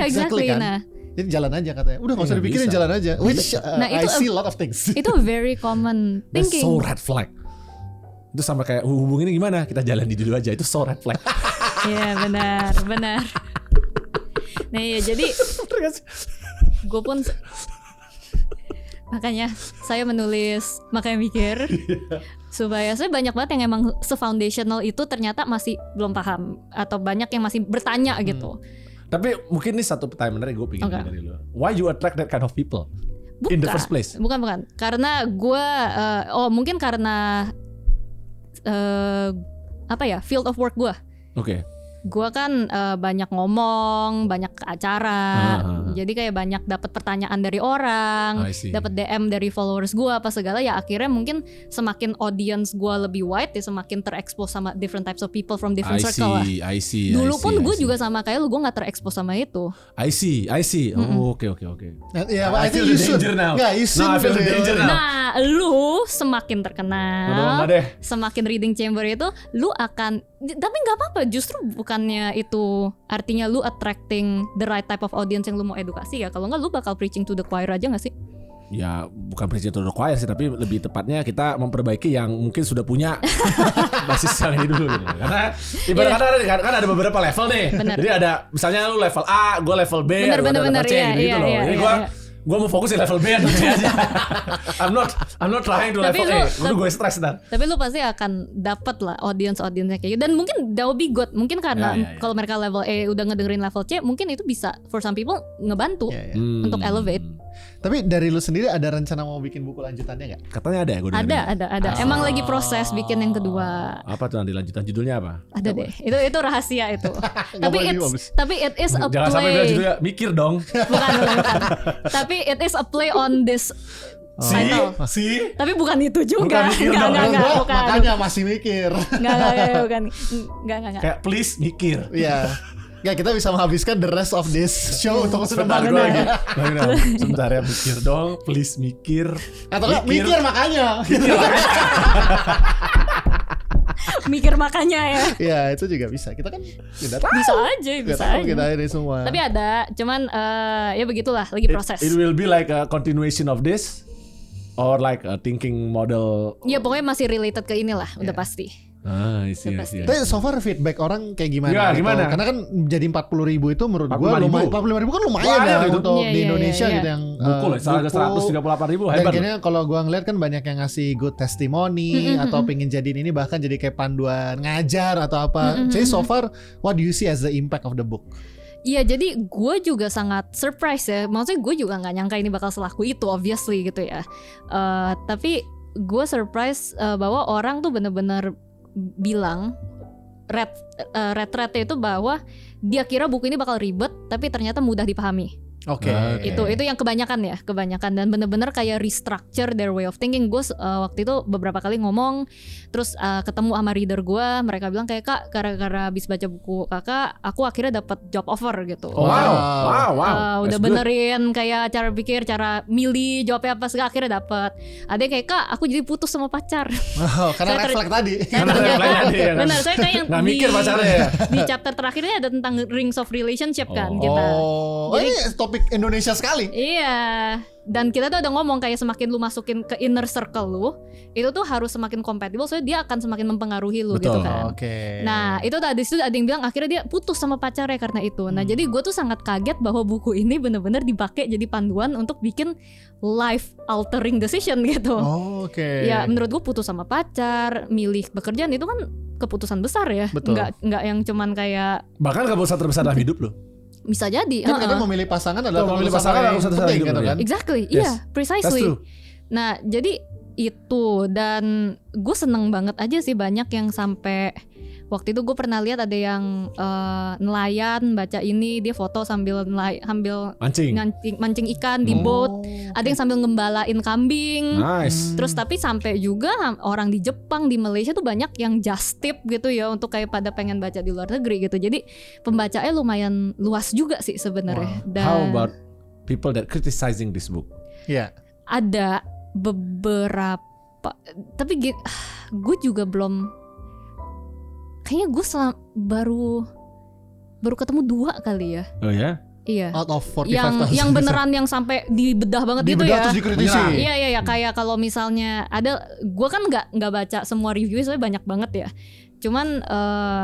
exactly. Nah, jadi jalan aja katanya. Udah nggak usah dipikirin, jalan aja. Which I see a lot of things. Itu very common thinking. That's so red flag. Itu sama kayak hubunginnya gimana? Kita jalan di dulu aja. Itu so red flag. Iya benar. Nah ya jadi gue pun makanya saya menulis makanya mikir supaya saya banyak banget yang emang se-foundational itu ternyata masih belum paham atau banyak yang masih bertanya gitu. Tapi mungkin ini satu pertanyaan menarik gue pengen dari lu. Why you attract that kind of people in the first place? Bukan. Karena gue mungkin karena field of work gue. Oke. Gue kan banyak ngomong, banyak ke acara, jadi kayak banyak dapat pertanyaan dari orang, dapat DM dari followers gue apa segala, ya akhirnya mungkin semakin audience gue lebih wide, ya semakin terekspos sama different types of people from different circle lah. Dulu pun gue juga sama kayak lu, gue nggak terekspos sama itu. I see. Oke. Yeah, I feel the danger now. Nah, lu semakin terkenal, semakin reading chamber itu, lu akan, tapi nggak apa-apa, justru bukannya itu artinya lu attracting the right type of audience yang lu mau edukasi ya. Kalau nggak lu bakal preaching to the choir aja nggak sih? Ya bukan preaching to the choir sih, tapi lebih tepatnya kita memperbaiki yang mungkin sudah punya basis yang ini dulu gitu. Karena ibarat kan ada beberapa level nih. Jadi ada misalnya lu level A, gue level B, ada level C gitu loh. Jadi gue mau fokus di level B aja. I'm not trying to level A. Gue stres ntar. Tapi lu pasti akan dapat lah audience-nya kayak gitu. Dan mungkin that will be good. Mungkin karena kalau mereka level A udah ngedengerin level C, mungkin itu bisa for some people ngebantu untuk elevate. Tapi dari lu sendiri ada rencana mau bikin buku lanjutannya nggak? Katanya ada ya. Ada. Emang lagi proses bikin yang kedua. Apa tuh nanti lanjutan judulnya apa? Ada deh. Itu rahasia itu. tapi it is a play. Jangan sampai bilang judulnya mikir dong. Bukan. Tapi it is a play on this title. Tapi bukan itu juga. Bukan. Makanya masih mikir. Enggak. Kayak please mikir. Iya. Ya kita bisa menghabiskan the rest of this show untuk sebentar gue lagi. Sebentar ya, mikir dong, please mikir. Atau mikir makanya. Mikir makanya ya. Ya itu juga bisa. Kita kan tidak tahu. Bisa aja. Kita ini semua. Tapi ada, cuman ya begitulah, lagi proses. It will be like a continuation of this or like a thinking model. Ya pokoknya masih related ke inilah, udah pasti. Isi. Tapi so far feedback orang kayak gimana? Ya, gimana? Karena kan jadi 40.000 itu menurut gue 45.000 kan lumayan ya untuk di Indonesia gitu yang buku lah, 138.000 hebat. Dan kayaknya kalau gue ngeliat kan banyak yang ngasih good testimony atau pengen jadiin ini bahkan jadi kayak panduan ngajar atau apa. Jadi so far what do you see as the impact of the book? Iya, jadi gue juga sangat surprise ya. Maksudnya gue juga nggak nyangka ini bakal selaku itu, obviously gitu ya. Tapi gue surprise bahwa orang tuh bener-bener bilang red thread itu bahwa dia kira buku ini bakal ribet tapi ternyata mudah dipahami. Oke. Itu yang kebanyakan dan bener-bener kayak restructure their way of thinking. Gue waktu itu beberapa kali ngomong, terus ketemu sama reader gue, mereka bilang kayak Kak, gara-gara habis baca buku kakak, aku akhirnya dapat job offer gitu. Wow. Udah benerin kayak cara pikir, cara milih jawabnya apa segala, akhirnya dapat. Ada yang kayak Kak, aku jadi putus sama pacar. Karena refleks tadi. Benar, saya kayak yang nggak mikir pacarnya ya. Di chapter terakhir ini ada tentang rings of relationship kan kita. Jadi ini topik Indonesia sekali. Iya. Dan kita tuh udah ngomong kayak semakin lu masukin ke inner circle lu, itu tuh harus semakin compatible, soalnya dia akan semakin mempengaruhi lu. Betul. Gitu kan. Nah itu tadi itu ada yang bilang akhirnya dia putus sama pacarnya karena itu. Nah jadi gue tuh sangat kaget bahwa buku ini bener-bener dipakai jadi panduan untuk bikin life altering decision gitu. Ya menurut gue putus sama pacar, milih pekerjaan itu kan keputusan besar ya. Betul. Nggak yang cuman kayak bahkan keputusan terbesar dalam hidup lo. Bisa jadi. Kan memilih pasangan adalah memilih pasangan yang penting gitu kan. Exactly, Yes. iya, precisely. Nah, jadi itu, dan gue seneng banget aja sih banyak yang sampai waktu itu gue pernah lihat ada yang nelayan baca ini, dia foto sambil mancing ikan di boat. Ada yang sambil ngembalain kambing. Nice. Terus tapi sampai juga orang di Jepang, di Malaysia tuh banyak yang just tip gitu ya untuk kayak pada pengen baca di luar negeri gitu. Jadi pembacaannya lumayan luas juga sih sebenarnya. Dan How about people that criticizing this book? Iya. ada beberapa, tapi gue juga belum, kayaknya gue baru ketemu 2 kali ya. Oh ya? Iya. Out of 45,000. Yang beneran yang sampai dibedah banget itu ya. Terus dikritisi. Iya kayak kalau misalnya ada, gue kan nggak baca semua review soalnya banyak banget ya. Cuman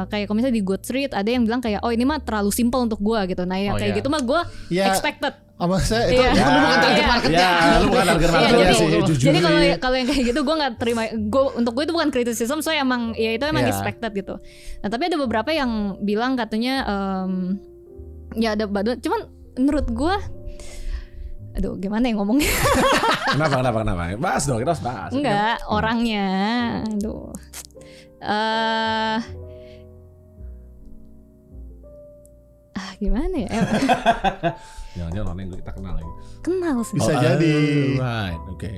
kayak kalau misalnya di Goodreads ada yang bilang kayak oh ini mah terlalu simple untuk gue gitu. Nah ya kayak gitu mah gue expected. Saya itu bukan target marketnya. Lu bukan target marketnya sih. Jadi kalau yang kayak gitu gue nggak terima. Untuk gue itu bukan criticism, soalnya emang ya itu emang expected gitu. Nah tapi ada beberapa yang bilang katanya ya ada badut. Cuman menurut gue, aduh gimana ya ngomongnya? Kenapa? Bahas dong, kita harus bahas. Enggak, orangnya. Aduh. Gimana ya? Jangan-jangan orang yang kita kenal lagi. Kenal sih. Bisa jadi. Right, okay.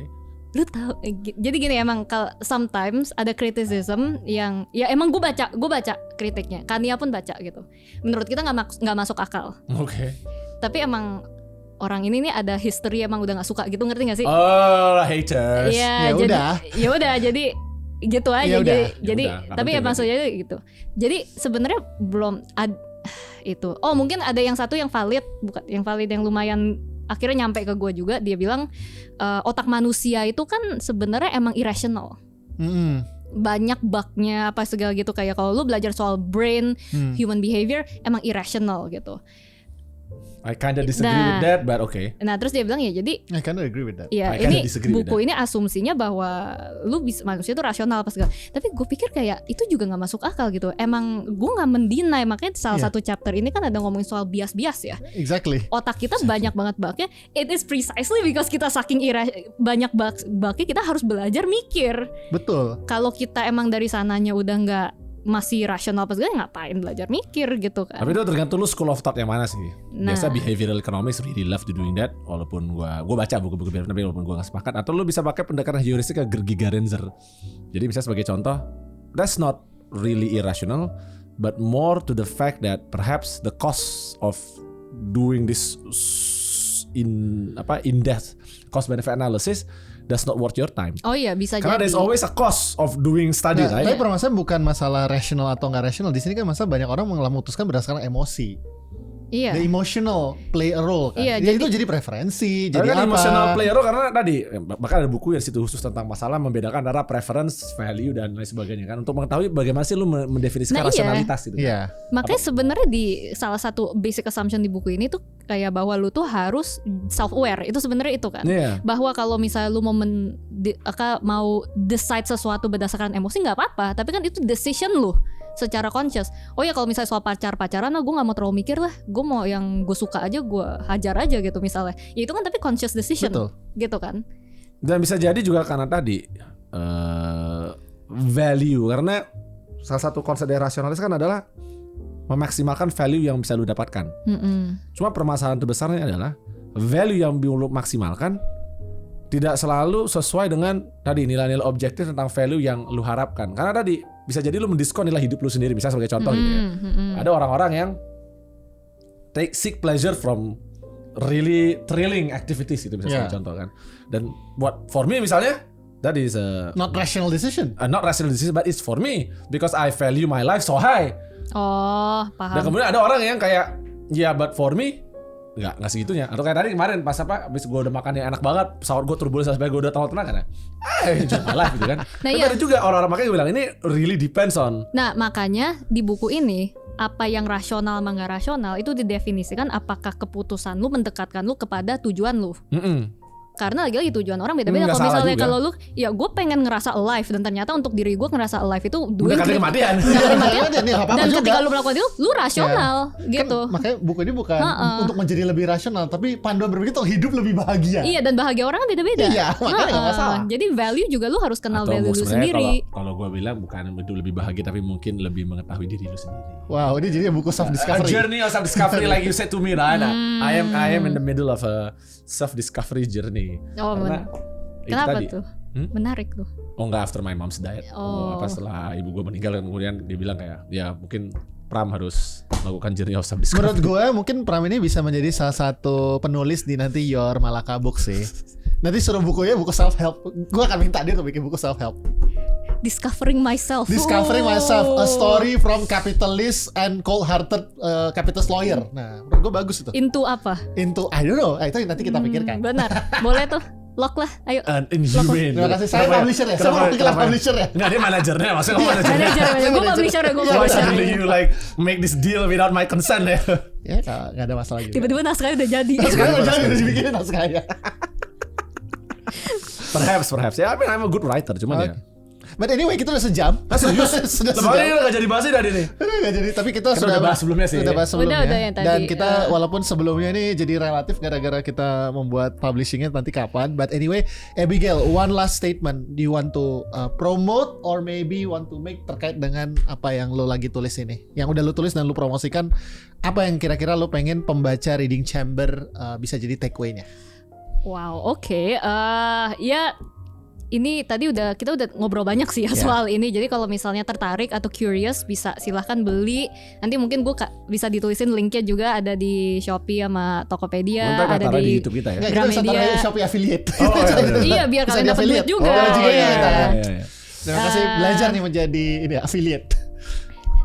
Lu tahu, jadi gini emang kalau sometimes ada criticism yang ya emang gue baca kritiknya, Kania pun baca gitu. Menurut kita nggak masuk akal. Oke. Tapi emang orang ini nih ada history emang udah nggak suka gitu, ngerti nggak sih? Oh, haters. Iya, jadi gitu aja. Jadi tapi ya maksudnya gitu. Jadi sebenarnya belum itu. Oh mungkin ada yang satu yang valid, bukan yang valid yang lumayan akhirnya nyampe ke gue juga. Dia bilang otak manusia itu kan sebenarnya emang irrational. Banyak bugnya apa segala gitu, kayak kalau lu belajar soal brain, human behavior emang irrational gitu. I kinda disagree with that, but okay. Nah terus dia bilang ya jadi I kinda agree with that. Ya ini buku ini asumsinya bahwa lu bisa, manusia itu rasional apa segala. Tapi gue pikir kayak itu juga nggak masuk akal gitu. Emang gue nggak mendinai, makanya salah satu chapter ini kan ada ngomongin soal bias ya. Exactly. Otak kita banyak banget bugnya. It is precisely because kita saking banyak bugnya, kita harus belajar mikir. Betul. Kalau kita emang dari sananya udah nggak masih rasional pas ngapain belajar mikir gitu kan. Tapi itu tergantung lu school of thought yang mana sih. Biasa behavioral economics really love to doing that. Walaupun gue baca buku-buku biar tapi walaupun gue gak sepakat. Atau lu bisa pakai pendekatan heuristik kayak Gigerenzer. Jadi misalnya sebagai contoh, that's not really irrational, but more to the fact that perhaps the cost of doing this in-depth cost benefit analysis that's not worth your time. Oh iya bisa karena jadi. there's always a cost of doing study, right? Tapi permasalahan bukan masalah rational atau nggak rational. Di sini kan masalah banyak orang memutuskan berdasarkan emosi. Iya. The emotional play a role kan. Iya, itu jadi preferensi, jadi apa? Emotional play a role karena tadi bahkan ada buku yang situ khusus tentang masalah membedakan antara preference, value dan lain sebagainya kan, untuk mengetahui bagaimana sih lu mendefinisikan rasionalitas gitu. Iya. Makanya sebenarnya di salah satu basic assumption di buku ini tuh kayak bahwa lu tuh harus self aware. Itu sebenarnya itu kan. Yeah. Bahwa kalau misalnya lu mau decide sesuatu berdasarkan emosi nggak apa-apa, tapi kan itu decision lu secara conscious. Oh ya kalau misalnya soal pacaran, gue nggak mau terlalu mikir lah, gue mau yang gue suka aja, gue hajar aja gitu misalnya. Ya itu kan tapi conscious decision. Betul. Gitu kan. Dan bisa jadi juga karena tadi value, karena salah satu konsep dari rasionalis kan adalah memaksimalkan value yang bisa lu dapatkan. Cuma permasalahan terbesarnya adalah value yang lu maksimalkan tidak selalu sesuai dengan tadi nilai-nilai objektif tentang value yang lu harapkan. Karena tadi bisa jadi lu mendiskon nilai hidup lu sendiri. Misalnya sebagai contoh gitu ya. Ada orang-orang yang seek pleasure from really thrilling activities itu misalnya sebagai contoh kan. Dan buat for me misalnya that is a not rational decision. Not rational decision, but it's for me because I value my life so high. Oh, paham. Dan kemudian ada orang yang kayak but for me nggak segitunya. Atau kayak tadi kemarin pas abis gue udah makan yang enak banget, pesawat gue turbulensi sampai gue udah tahu tenang kan ya. Enjoy life gitu kan. Nah, tapi ada juga orang-orang makanya gue bilang ini really depends on. Nah makanya di buku ini apa yang rasional sama nggak rasional itu didefinisikan apakah keputusan lu mendekatkan lu kepada tujuan lu. Karena lagi-lagi tujuan orang beda-beda. Kalau misalnya kalau lu ya gue pengen ngerasa alive dan ternyata untuk diri gue ngerasa alive itu mendekati kematian. Dan ketika lu melakukan itu lu rasional gitu. Kan, makanya buku ini bukan untuk menjadi lebih rasional, tapi panduan berpikir untuk hidup lebih bahagia. Iya, dan bahagia orang kan beda-beda. Iya, makanya nggak masalah. Jadi value juga lu harus kenal atau value lu sendiri. Kalau gue bilang bukan hidup lebih bahagia tapi mungkin lebih mengetahui diri lu sendiri. Wow, ini jadi buku self discovery. A journey of self discovery like you said to me, right? I am in the middle of a self discovery journey. Oh, kenapa tuh? Menarik tuh. Oh enggak, after my mom's died. Apa setelah ibu gue meninggal kan kemudian dia bilang kayak ya mungkin Pram harus melakukan journey of self discovery. Menurut gue mungkin Pram ini bisa menjadi salah satu penulis di nanti Your Malaka Book sih. Nanti suruh bukunya buku self help. Gue akan minta dia untuk bikin buku self help. Discovering myself. Discovering myself, a story from capitalist and cold-hearted capitalist lawyer. Nah, menurut gue bagus itu. Into apa? Into I don't know. Itu nanti kita pikirkan. Benar, boleh tuh. Lock lah, ayo. Inhumane. Terima kasih. Saya publisher ya. Saya mau publisher ya. Enggak, dia manajernya. Maksudnya kamu manajernya. Gue publisher. Why suddenly you like make this deal without my consent ya? Ya, nggak ada masalah juga. Tiba-tiba naskahnya udah jadi. Naskahnya udah jadi, udah dibikinin naskahnya. Perhaps. Ya, I'm a good writer, cuman ya. But anyway, kita udah sejam. Serius? Sudah ini udah gak jadi bahas tadi nih. Gak jadi, tapi kita sudah bahas sebelumnya sih. Udah bahas sebelumnya. Udah yang tadi. Dan kita walaupun sebelumnya ini jadi relatif gara-gara kita membuat publishingnya nanti kapan. But anyway, Abigail, one last statement. Do you want to promote or maybe want to make terkait dengan apa yang lo lagi tulis ini? Yang udah lo tulis dan lo promosikan. Apa yang kira-kira lo pengen pembaca Reading Chamber bisa jadi takeaway-nya? Wow, oke. Ya. Ini tadi kita udah ngobrol banyak sih ya soal ini. Jadi kalau misalnya tertarik atau curious bisa silahkan beli. Nanti mungkin gue bisa ditulisin linknya juga ada di Shopee sama Tokopedia. Ada di YouTube kita ya. Kita bisa taruh Shopee affiliate. Iya biar kalian dapat duit juga. Terima kasih belajar nih menjadi ini affiliate.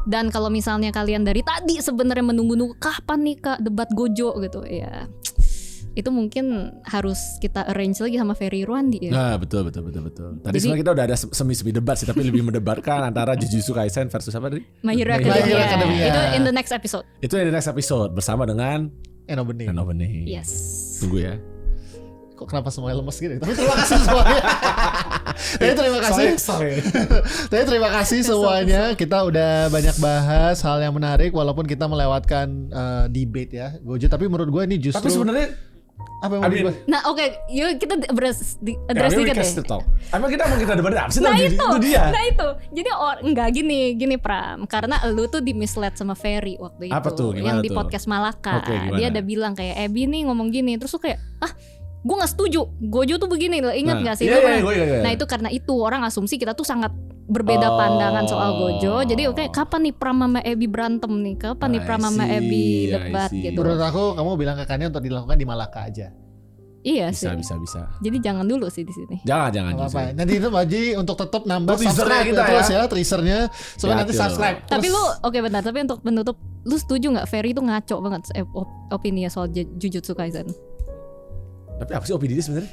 Dan kalau misalnya kalian dari tadi sebenarnya menunggu-nunggu kapan nih Kak debat Gojo gitu ya. Itu mungkin harus kita arrange lagi sama Ferry Irwandi ya. Nah, betul. Tadi sebenarnya kita udah ada semi debat sih, tapi lebih mendebatkan antara Jujutsu Kaisen versus apa tadi? My Hero Academia. Itu in the next episode. Bersama dengan Eno Bening. Yes. Tunggu ya. Kok kenapa semuanya lemes gini? Tapi terima kasih semuanya. Tapi terima kasih semuanya. Kita udah banyak bahas hal yang menarik walaupun kita melewatkan debate ya Gojo. Tapi menurut gue ini justru. Tapi sebenarnya apa yang mau dibuat? Nah oke, yuk kita address dikit deh. Emang kita debat apa sih? Nah itu dia. Nah itu. Jadi enggak gini Pram. Karena lu tuh di mislead sama Ferry waktu itu. Apa tuh? Gimana yang di podcast Malaka. Dia ada bilang kayak Ebi nih ngomong gini. Terus lu kayak gue gak setuju. Gojo tuh begini loh. Ingat gak sih? Iya. Nah itu karena itu orang asumsi kita tuh sangat berbeda pandangan soal Gojo. Jadi kayak kapan nih Pram sama Ebi berantem nih? Kapan nih Pram sama Ebi debat gitu? Menurut aku kamu bilang ke Kania untuk dilakukan di Malaka aja. Iya bisa, sih. Bisa. Jadi jangan dulu sih di sini. Jangan. Apa. Nanti itu Maji untuk tetap nambah subscribe kita terus ya teasernya. Soalnya nanti subscribe. Tapi lu bentar. Tapi untuk penutup, lu setuju nggak Ferry itu ngaco banget opini soal Jujutsu Kaisen? Tapi apa sih opini dia sebenarnya?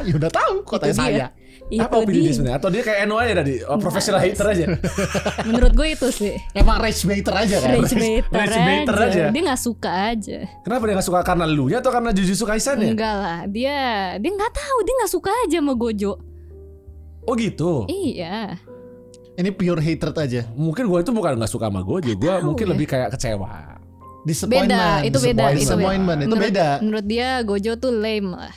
Ya udah tahu kota saya. Apa opini dia sebenarnya? Atau dia kayak Eno aja tadi, professional hater aja. Menurut gue itu sih. Emang rage baiter aja kan? Rage baiter aja. Dia nggak suka aja. Kenapa dia nggak suka? Karena lu nya atau karena Jujutsu Kaisen ya? Enggak lah, dia nggak tahu, dia nggak suka aja sama Gojo. Oh gitu. Iya. Ini pure hatred aja. Mungkin gue itu bukan nggak suka sama Gojo, gue mungkin lebih kayak kecewa. Disappointment. Beda. Itu beda. Menurut dia Gojo tuh lame lah.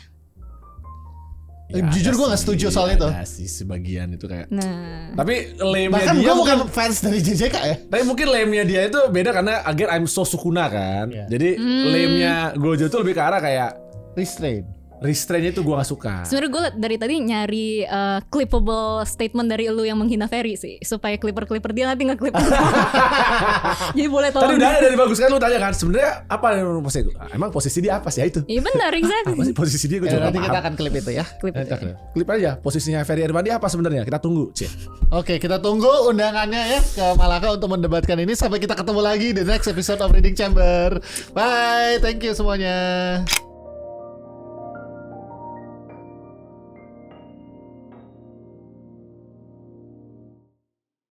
Jujur gue gak setuju soal itu. Ada sih sebagian itu kayak. Nah. Tapi lame-nya Bahkan dia gue bukan fans dari JJK ya. Tapi mungkin lame-nya dia itu beda karena again I'm so Sukuna kan. Jadi lame-nya Gojo tuh lebih ke arah kayak restrain itu gue gak suka. Sebenarnya gue dari tadi nyari clippable statement dari lu yang menghina Ferry sih, supaya clipper dia nanti nge-clip. Jadi boleh tolong. Tadi udah ada dari bagus kan lu tanya kan sebenarnya apa yang emang posisi dia apa sih itu? Iya benar, exactly. Apa sih posisi dia gue coba nanti kita akan klip itu ya. Klip aja posisinya Ferry Irvandi apa sebenarnya? Kita tunggu, Oke, kita tunggu undangannya ya ke Malaka untuk mendebatkan ini. Sampai kita ketemu lagi di next episode of Reading Chamber. Bye, thank you semuanya.